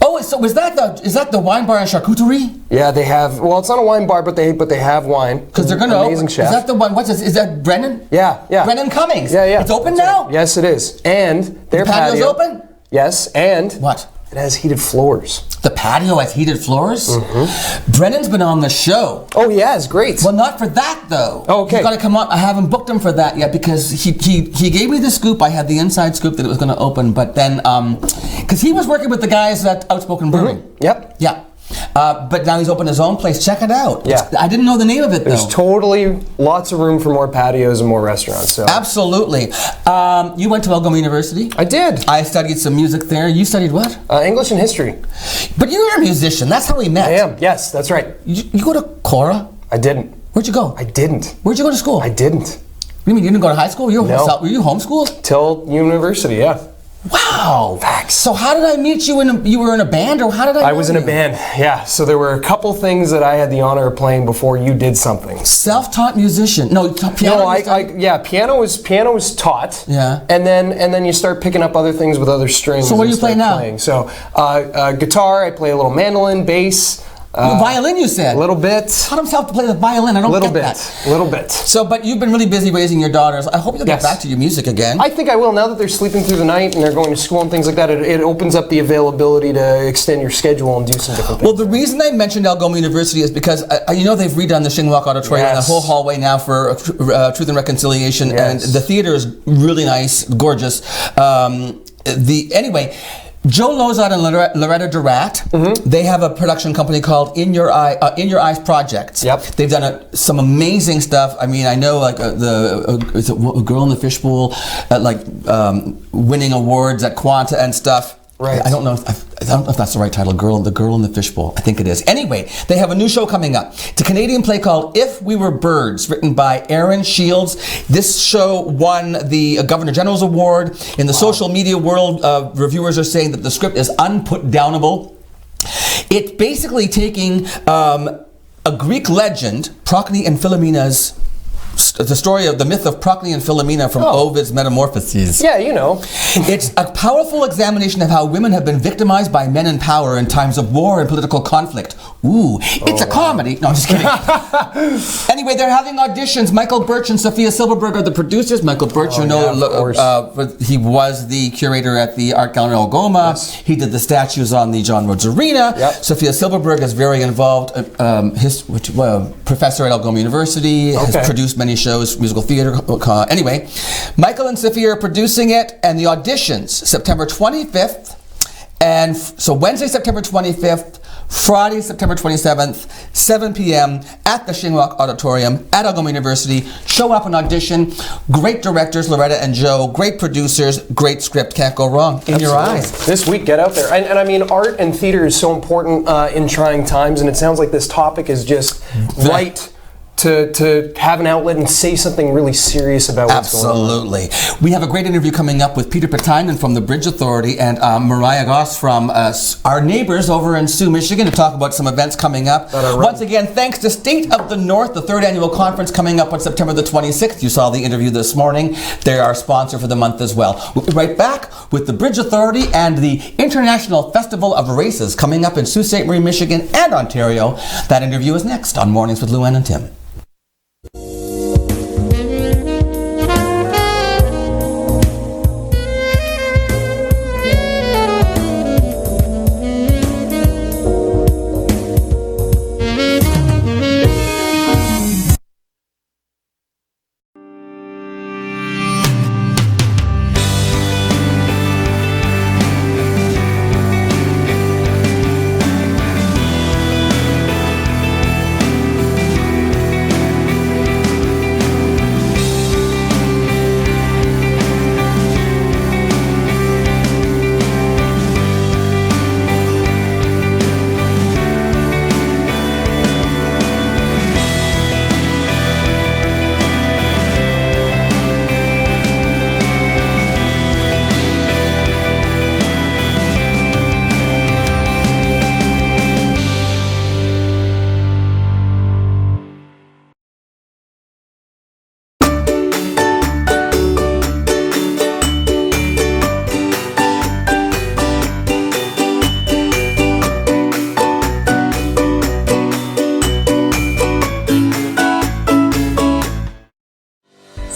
S1: Oh, so is that the wine bar and charcuterie?
S2: Yeah, they have. Well, it's not a wine bar, but they have wine.
S1: Because they're going to
S2: amazing chef.
S1: Is that the one? What's this? Is that Brennan?
S2: Yeah.
S1: Brennan Cummings.
S2: Yeah.
S1: It's open now.
S2: Yes, it is. And their
S1: patio's
S2: patio,
S1: open.
S2: Yes, and
S1: what?
S2: It has heated floors.
S1: The patio has heated floors? Brennan's been on the show.
S2: Oh, yeah, it's great.
S1: Well, not for that, though.
S2: Oh, okay.
S1: He's got to come on. I haven't booked him for that yet because he gave me the scoop. I had the inside scoop that it was going to open, but then, because he was working with the guys at Outspoken Brewing.
S2: Yep.
S1: Yeah. But now he's opened his own place. Check it out.
S2: Yeah.
S1: I didn't know the name of it, though.
S2: There's totally lots of room for more patios and more restaurants. So.
S1: Absolutely. You went to Algoma University?
S2: I did.
S1: I studied some music there. You studied what?
S2: English and history.
S1: But you're a musician. That's how we met.
S2: I am. Yes, that's right.
S1: You go to Cora?
S2: I didn't.
S1: Where'd you go?
S2: I didn't.
S1: Where'd you go to school?
S2: I didn't.
S1: You mean you didn't go to high school? Were you homeschooled?
S2: Till university, yeah.
S1: Wow. Facts. So how did I meet you? You were in a band, or how did I?
S2: I was in a band. Yeah. So there were a couple things that I had the honor of playing before you did something.
S1: Self-taught musician. No, piano.
S2: No, piano was taught.
S1: Yeah.
S2: And then you start picking up other things with other strings.
S1: So what do you play now?
S2: So guitar. I play a little mandolin, bass.
S1: Violin, you said?
S2: A little bit.
S1: Taught himself to play the violin. I don't get that.
S2: A little bit.
S1: So, but you've been really busy raising your daughters. I hope you'll get back to your music again.
S2: I think I will. Now that they're sleeping through the night and they're going to school and things like that, it opens up the availability to extend your schedule and do some different things.
S1: Well, the reason I mentioned Algoma University is because, they've redone the Shingwalk Auditorium and the whole hallway now for Truth and Reconciliation, and the theater is really nice, gorgeous. Anyway, Joe Lozat and Loretta Durat, they have a production company called In Your Eyes Projects.
S2: Yep.
S1: They've done some amazing stuff. I mean, I know like is it A Girl in the Fishbowl, winning awards at Quanta and stuff.
S2: Right.
S1: I don't know if that's the right title. The Girl in the Fishbowl. I think it is. Anyway, they have a new show coming up. It's a Canadian play called If We Were Birds, written by Aaron Shields. This show won the Governor General's Award. In the social media world, reviewers are saying that the script is unputdownable. It's basically taking a Greek legend, Procne and Philomena's the story of the myth of Procne and Philomena from Ovid's Metamorphoses.
S2: Yeah, you know.
S1: It's a powerful examination of how women have been victimized by men in power in times of war and political conflict. Ooh, it's a comedy. No, I'm just kidding. Anyway, they're having auditions. Michael Birch and Sophia Silverberg are the producers. Michael Birch, he was the curator at the Art Gallery Algoma. Yes. He did the statues on the John Rhodes Arena. Yep. Sophia Silverberg is very involved. Professor at Algoma University, has produced many shows, musical theater. Anyway, Michael and Sophia are producing it, and the auditions, September 25th, and so Wednesday, September 25th, Friday, September 27th, 7 p.m. at the Shinwalk Auditorium at Algoma University. Show up and audition. Great directors, Loretta and Joe. Great producers. Great script. Can't go wrong. In your eyes.
S2: This week, get out there. And I mean, art and theater is so important in trying times, and it sounds like this topic is just right to have an outlet and say something really serious about what's going on.
S1: Absolutely. We have a great interview coming up with Peter Patainen from the Bridge Authority and Mariah Goss from our neighbors over in Sioux, Michigan, to talk about some events coming up. Once again, thanks to State of the North, the 3rd annual conference coming up on September the 26th. You saw the interview this morning. They're our sponsor for the month as well. We'll be right back with the Bridge Authority and the International Festival of Races coming up in Sault Ste. Marie, Michigan and Ontario. That interview is next on Mornings with Lou Ann and Tim.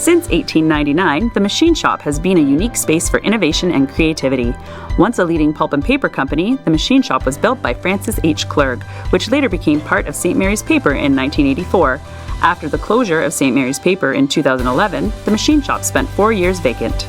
S10: Since 1899, the Machine Shop has been a unique space for innovation and creativity. Once a leading pulp and paper company, the Machine Shop was built by Francis H. Clerg, which later became part of St. Mary's Paper in 1984. After the closure of St. Mary's Paper in 2011, the Machine Shop spent 4 years vacant.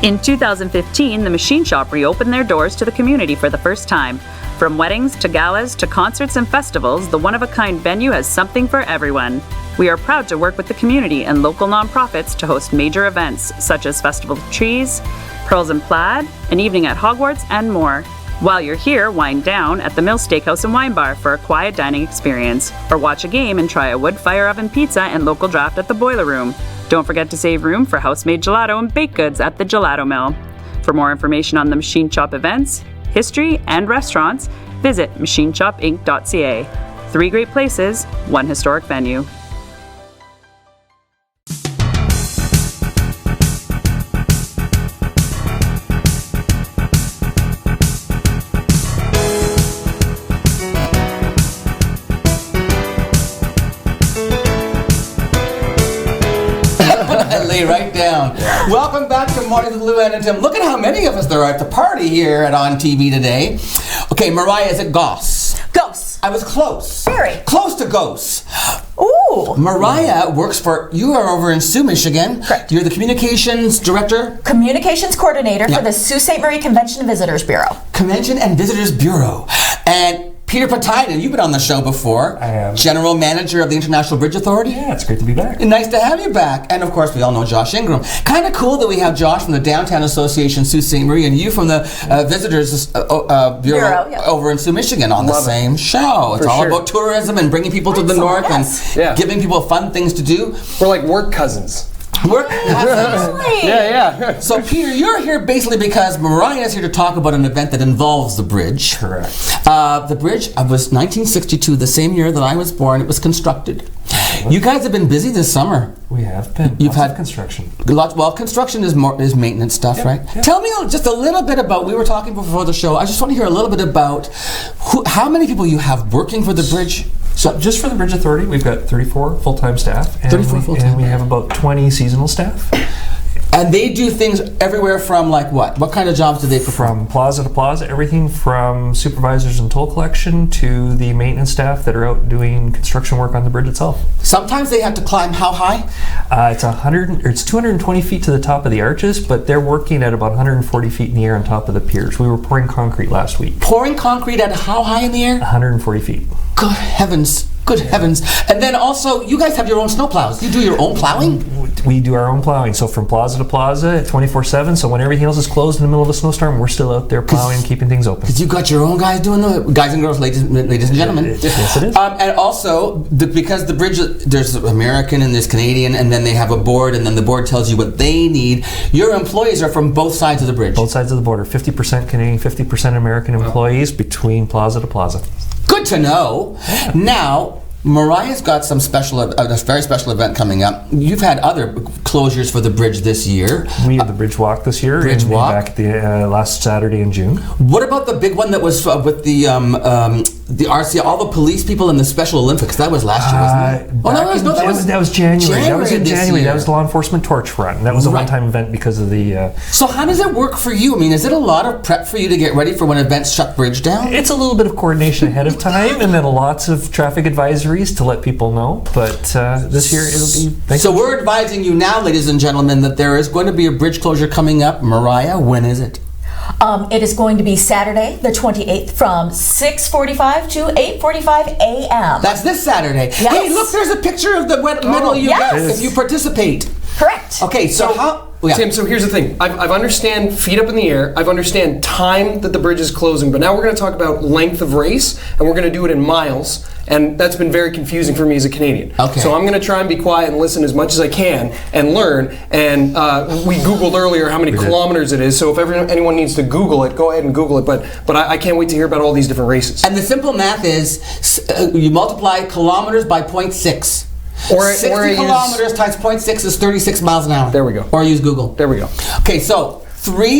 S10: In 2015, the Machine Shop reopened their doors to the community for the first time. From weddings to galas to concerts and festivals, the one-of-a-kind venue has something for everyone. We are proud to work with the community and local nonprofits to host major events such as Festival of Trees, Pearls and Plaid, an evening at Hogwarts, and more. While you're here, wind down at the Mill Steakhouse and Wine Bar for a quiet dining experience, or watch a game and try a wood fire oven pizza and local draft at the Boiler Room. Don't forget to save room for house-made gelato and baked goods at the Gelato Mill. For more information on the Machine Shop events, history, and restaurants, visit machineshopinc.ca. 3 great places, 1 historic venue.
S1: Right down. Welcome back to Mornings with Lou Ann and Tim. Look at how many of us there are at the party here at ONNtv today. Okay, Mariah, is it Goss?
S3: Goss.
S1: I was close.
S3: Very.
S1: Close to Goss.
S3: Ooh.
S1: Mariah works for, you are over in Sault, Michigan.
S3: Correct.
S1: You're the communications director?
S3: Communications coordinator for the Sault Ste. Marie Convention and Visitors Bureau.
S1: Convention and Visitors Bureau. And Peter Patainen, you've been on the show before.
S4: I am.
S1: General Manager of the International Bridge Authority.
S4: Yeah, it's great to be back.
S1: Nice to have you back. And of course, we all know Josh Ingram. Kind of cool that we have Josh from the Downtown Association, Sault Ste. Marie, and you from the Visitors Bureau over in Sault, Michigan on the same show. It's all about tourism and bringing people to the north and giving people fun things to do.
S2: We're like work cousins.
S1: Work cousins.
S2: Yeah.
S1: So Peter, you're here basically because Mariah is here to talk about an event that involves the bridge.
S4: Correct.
S1: The bridge was 1962, the same year that I was born. It was constructed. You guys have been busy this summer.
S4: We have been.
S1: You've had
S4: construction.
S1: Well, construction is maintenance stuff, right?
S4: Yeah.
S1: Tell me just a little bit about. We were talking before the show. I just want to hear a little bit about how many people you have working for the bridge.
S4: So just for the Bridge Authority, we've got 34 full-time staff. And
S1: 34 full-time.
S4: And we have about 20 seasonal staff.
S1: And they do things everywhere from like what? What kind of jobs do they perform?
S4: From plaza to plaza, everything from supervisors and toll collection to the maintenance staff that are out doing construction work on the bridge itself.
S1: Sometimes they have to climb how high?
S4: It's 220 feet to the top of the arches, but they're working at about 140 feet in the air on top of the piers. We were pouring concrete last week.
S1: Pouring concrete at how high in the air?
S4: 140 feet.
S1: Good heavens. Good heavens. And then also, you guys have your own snow plows. You do your own plowing?
S4: We do our own plowing. So from plaza to plaza at 24/7. So when everything else is closed in the middle of a snowstorm, we're still out there plowing, keeping things open.
S1: Because you got your own guys doing the guys and girls, ladies and gentlemen.
S4: Yes, it is.
S1: And also, because the bridge, there's American and there's Canadian, and then they have a board, and then the board tells you what they need. Your employees are from both sides of the bridge.
S4: Both sides of the border. 50% Canadian, 50% American employees between plaza to plaza.
S1: Good to know. Now, Mariah's got some a very special event coming up. You've had other closures for the bridge this year.
S4: We had the Bridge Walk this year.
S1: Bridge Walk
S4: back at the last Saturday in June.
S1: What about the big one that was with the RCA, all the police people in the Special Olympics? That was last year, wasn't it?
S4: That was January. That was in January.
S1: Year.
S4: That was the Law Enforcement Torch Run. That was a one-time event because of the...
S1: So how does it work for you? I mean, is it a lot of prep for you to get ready for when events shut bridge down?
S4: It's a little bit of coordination ahead of time, and then lots of traffic advisories to let people know. But this year it'll be...
S1: So we're advising you now, ladies and gentlemen, that there is going to be a bridge closure coming up. Mariah, when is it?
S3: It is going to be Saturday, the 28th, from 6:45 to 8:45 a.m.
S1: That's this Saturday.
S3: Yes.
S1: Hey, look, there's a picture of the medal you get if you participate.
S3: Correct.
S1: Okay, so how... Yeah.
S2: Tim, so here's the thing. I've understand feet up in the air. I've understand time that the bridge is closing, but now we're going to talk about length of race, and we're going to do it in miles, and that's been very confusing for me as a Canadian.
S1: Okay.
S2: So I'm going to try and be quiet and listen as much as I can and learn. And we Googled earlier how many kilometers it is, so if anyone needs to Google it, go ahead and Google it. But I can't wait to hear about all these different races.
S1: And the simple math is you multiply kilometers by 0.6.
S2: Or
S1: 60 kilometers times 0.6 is 36 miles an hour.
S2: There we go.
S1: Or use Google.
S2: There we go.
S1: Okay, so four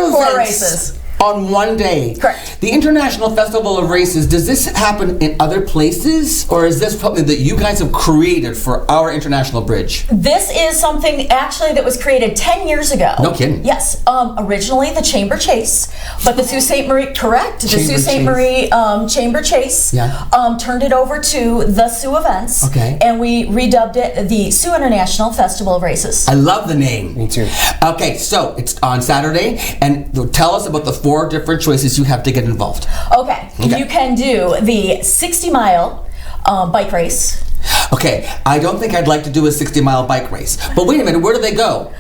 S1: events
S3: races
S1: on one day.
S3: Correct.
S1: The International Festival of Races, does this happen in other places, or is this something that you guys have created for our international bridge?
S3: This is something actually that was created 10 years ago.
S1: No kidding.
S3: Yes. Originally the Chamber Chase, but the Sault Ste. Marie, correct, the Sault Ste. Marie Chamber Chase turned it over to the Sioux Events.
S1: Okay.
S3: And we redubbed it the Sioux International Festival of Races.
S1: I love the name.
S2: Me too.
S1: Okay, so it's on Saturday, and tell us about the 4 different choices you have to get involved.
S3: Okay. You can do the 60-mile bike race.
S1: Okay, I don't think I'd like to do a 60-mile bike race. But wait a minute, where do they go?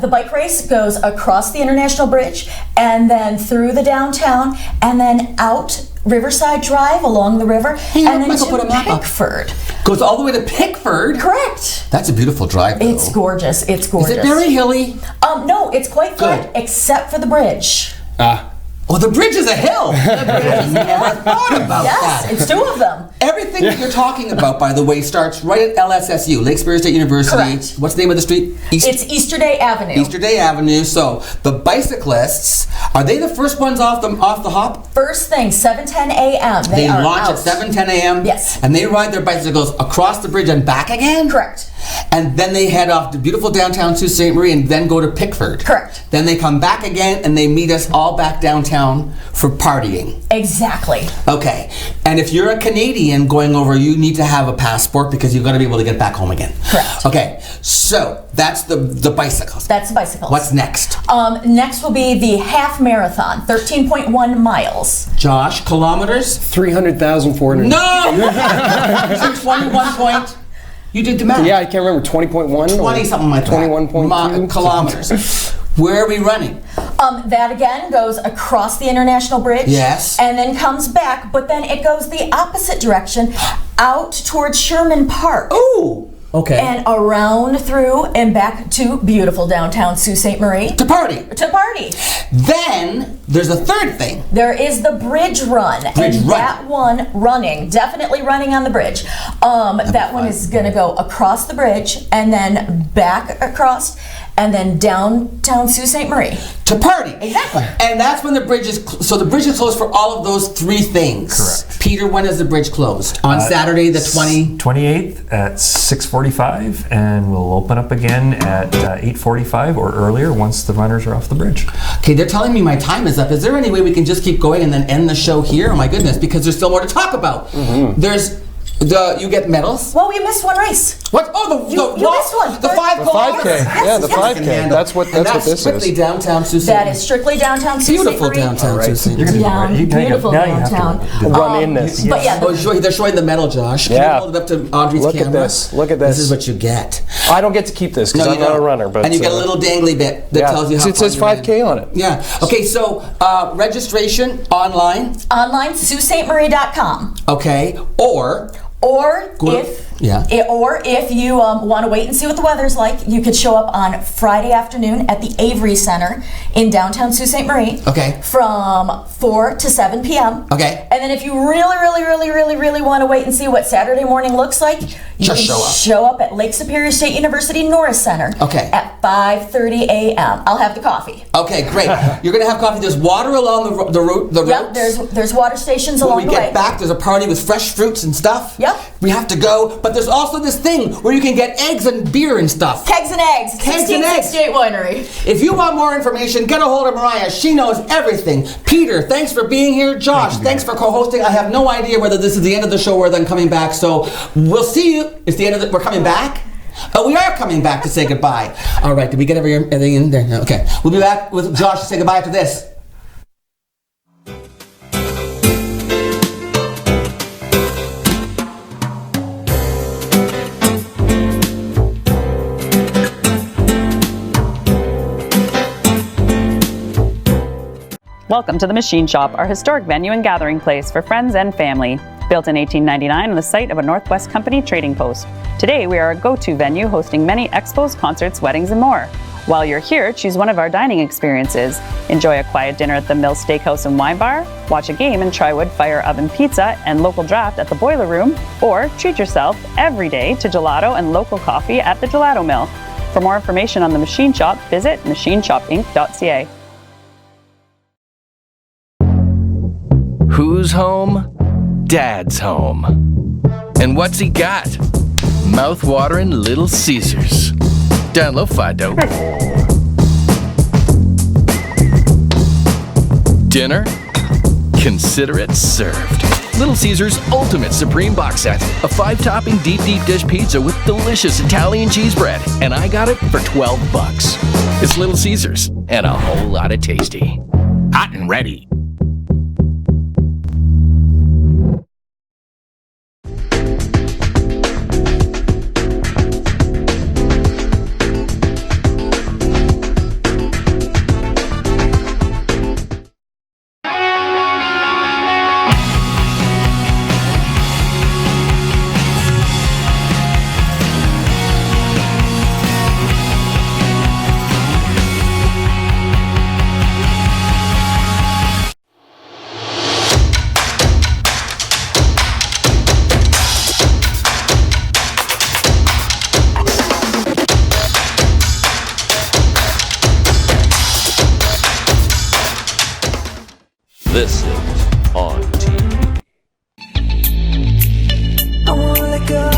S3: The bike race goes across the International Bridge and then through the downtown and then out Riverside Drive along the river and then to Pickford.
S1: Goes all the way to Pickford?
S3: Correct.
S1: That's a beautiful drive, though.
S3: It's gorgeous. It's gorgeous.
S1: Is it very hilly?
S3: No, it's quite flat except for the bridge.
S1: Well, the bridge is a hill. Never thought about that.
S3: Yes, it's 2 of them.
S1: Everything that you're talking about, by the way, starts right at LSSU, Lake Superior State University.
S3: Correct.
S1: What's the name of the street?
S3: It's Easter Day Avenue.
S1: Easter Day Avenue. So the bicyclists, are they the first ones off the hop?
S3: First thing, 7:10 a.m.
S1: They
S3: are
S1: launch
S3: out.
S1: at 7:10 a.m.
S3: Yes.
S1: And they ride their bicycles across the bridge and back again?
S3: Correct.
S1: And then they head off to beautiful downtown Sault Ste. Marie and then go to Pickford.
S3: Correct.
S1: Then they come back again and they meet us all back downtown for partying.
S3: Exactly.
S1: Okay. And if you're a Canadian going over, you need to have a passport because you've got to be able to get back home again.
S3: Correct.
S1: Okay. So that's the bicycles.
S3: That's the bicycles.
S1: What's next?
S3: Next will be the half marathon, 13.1 miles.
S1: Josh, kilometers?
S2: 300,400.
S1: No! Is it 21 point? You did the math.
S2: Yeah, I can't remember. 20.1?
S1: 20 something like that.
S2: 21.2
S1: kilometers. Where are we running?
S3: That again goes across the International Bridge.
S1: Yes.
S3: And then comes back, but then it goes the opposite direction out towards Sherman Park.
S1: Ooh! Okay.
S3: And around through and back to beautiful downtown Sault Ste. Marie.
S1: To party.
S3: To party.
S1: Then there's a third thing.
S3: There is the bridge run. That one definitely running on the bridge. That one is going to go across the bridge and then back across and then downtown Sault Ste. Marie.
S1: To party.
S3: Exactly.
S1: And that's when the bridge is, so the bridge is closed for all of those three things.
S4: Correct.
S1: Peter, when is the bridge closed? On Saturday the
S4: 28th at 6:45, and we'll open up again at 8:45 or earlier once the runners are off the bridge.
S1: Okay, they're telling me my time is up. Is there any way we can just keep going and then end the show here? Oh my goodness, because there's still more to talk about. There's you get medals.
S3: Well, we missed one race.
S1: What? Oh,
S3: you missed one.
S1: The
S2: 5K. Yeah, the 5K. That's what this is.
S1: Strictly downtown Sault Ste.
S3: That is strictly downtown Sault Ste. Marie.
S1: Beautiful downtown Sault Ste.
S3: Beautiful downtown.
S2: Run in this.
S3: But yeah,
S1: they're showing the medal, Josh. Can you hold it up to Audrey's
S2: Look
S1: camera?
S2: at this. Look at this.
S1: This is what you get.
S2: I don't get to keep this because I'm not a runner. But
S1: and you get a little dangly bit that tells you how.
S2: It says 5K on it.
S1: Yeah. Okay. So registration online.
S3: Online, SaultSteMarie.com.
S1: Okay. Or
S3: if you want to wait and see what the weather's like, you could show up on Friday afternoon at the Avery Center in downtown Sault Ste. Marie.
S1: Okay.
S3: From 4 to 7 p.m.
S1: Okay.
S3: And then if you really want to wait and see what Saturday morning looks like, you can show up at Lake Superior State University Norris Center.
S1: Okay.
S3: At 5:30 a.m. I'll have the coffee.
S1: Okay, great. You're gonna have coffee. There's water along the route.
S3: Yep. There's water stations along the way.
S1: When we get back, there's a party with fresh fruits and stuff.
S3: Yep.
S1: We have to go, but there's also this thing where you can get eggs and beer and stuff.
S3: Kegs and eggs. 1668 Winery.
S1: If you want more information, get a hold of Mariah. She knows everything. Peter, thanks for being here. Josh, thanks for co-hosting. I have no idea whether this is the end of the show or then coming back. So we'll see you. It's the end of we're coming back. Oh, we are coming back to say goodbye. All right, did we get everything in there? No, okay. We'll be back with Josh to say goodbye after this.
S10: Welcome to the Machine Shop, our historic venue and gathering place for friends and family. Built in 1899 on the site of a Northwest Company trading post. Today we are a go-to venue hosting many expos, concerts, weddings, and more. While you're here, choose one of our dining experiences. Enjoy a quiet dinner at the Mill Steakhouse and Wine Bar, watch a game and try wood fire oven pizza and local draft at the Boiler Room, or treat yourself every day to gelato and local coffee at the Gelato Mill. For more information on the Machine Shop, visit machineshopinc.ca.
S9: Who's home? Dad's home. And what's he got? Mouth-watering Little Caesars. Download Fido. Dinner? Consider it served. Little Caesars Ultimate Supreme Box Set. A 5-topping deep dish pizza with delicious Italian cheese bread. And I got it for $12. It's Little Caesars and a whole lot of tasty. Hot and ready.
S5: This is ONNtv.
S6: I wanna let go.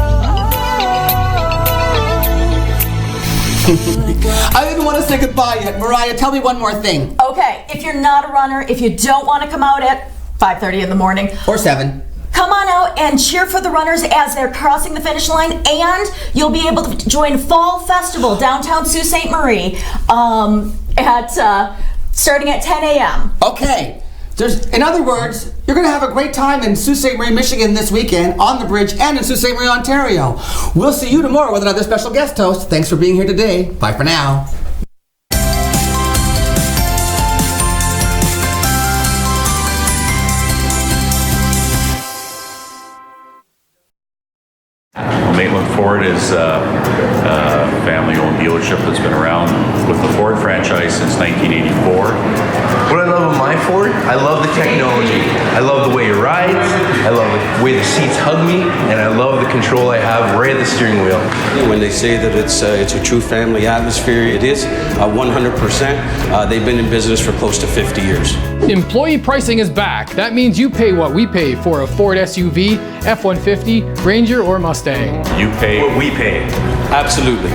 S1: I didn't want to say goodbye yet. Mariah, tell me one more thing.
S3: Okay, if you're not a runner, if you don't want to come out at 5:30 in the morning.
S1: Or 7.
S3: Come on out and cheer for the runners as they're crossing the finish line, and you'll be able to join Fall Festival downtown Sault Ste. Marie starting at 10 a.m.
S1: Okay. In other words, you're going to have a great time in Sault Ste. Marie, Michigan this weekend, on the bridge, and in Sault Ste. Marie, Ontario. We'll see you tomorrow with another special guest host. Thanks for being here today. Bye for now.
S6: Maitland Ford is a family-owned dealership that's been around with the Ford franchise since 1984.
S7: What I love about my Ford, I love the technology. I love the way it rides, I love the way the seats hug me, and I love the control I have right at the steering wheel.
S8: When they say that it's a true family atmosphere, it is 100%. They've been in business for close to 50 years.
S24: Employee pricing is back. That means you pay what we pay for a Ford SUV, F-150, Ranger, or Mustang.
S6: You pay what we pay.
S8: Absolutely.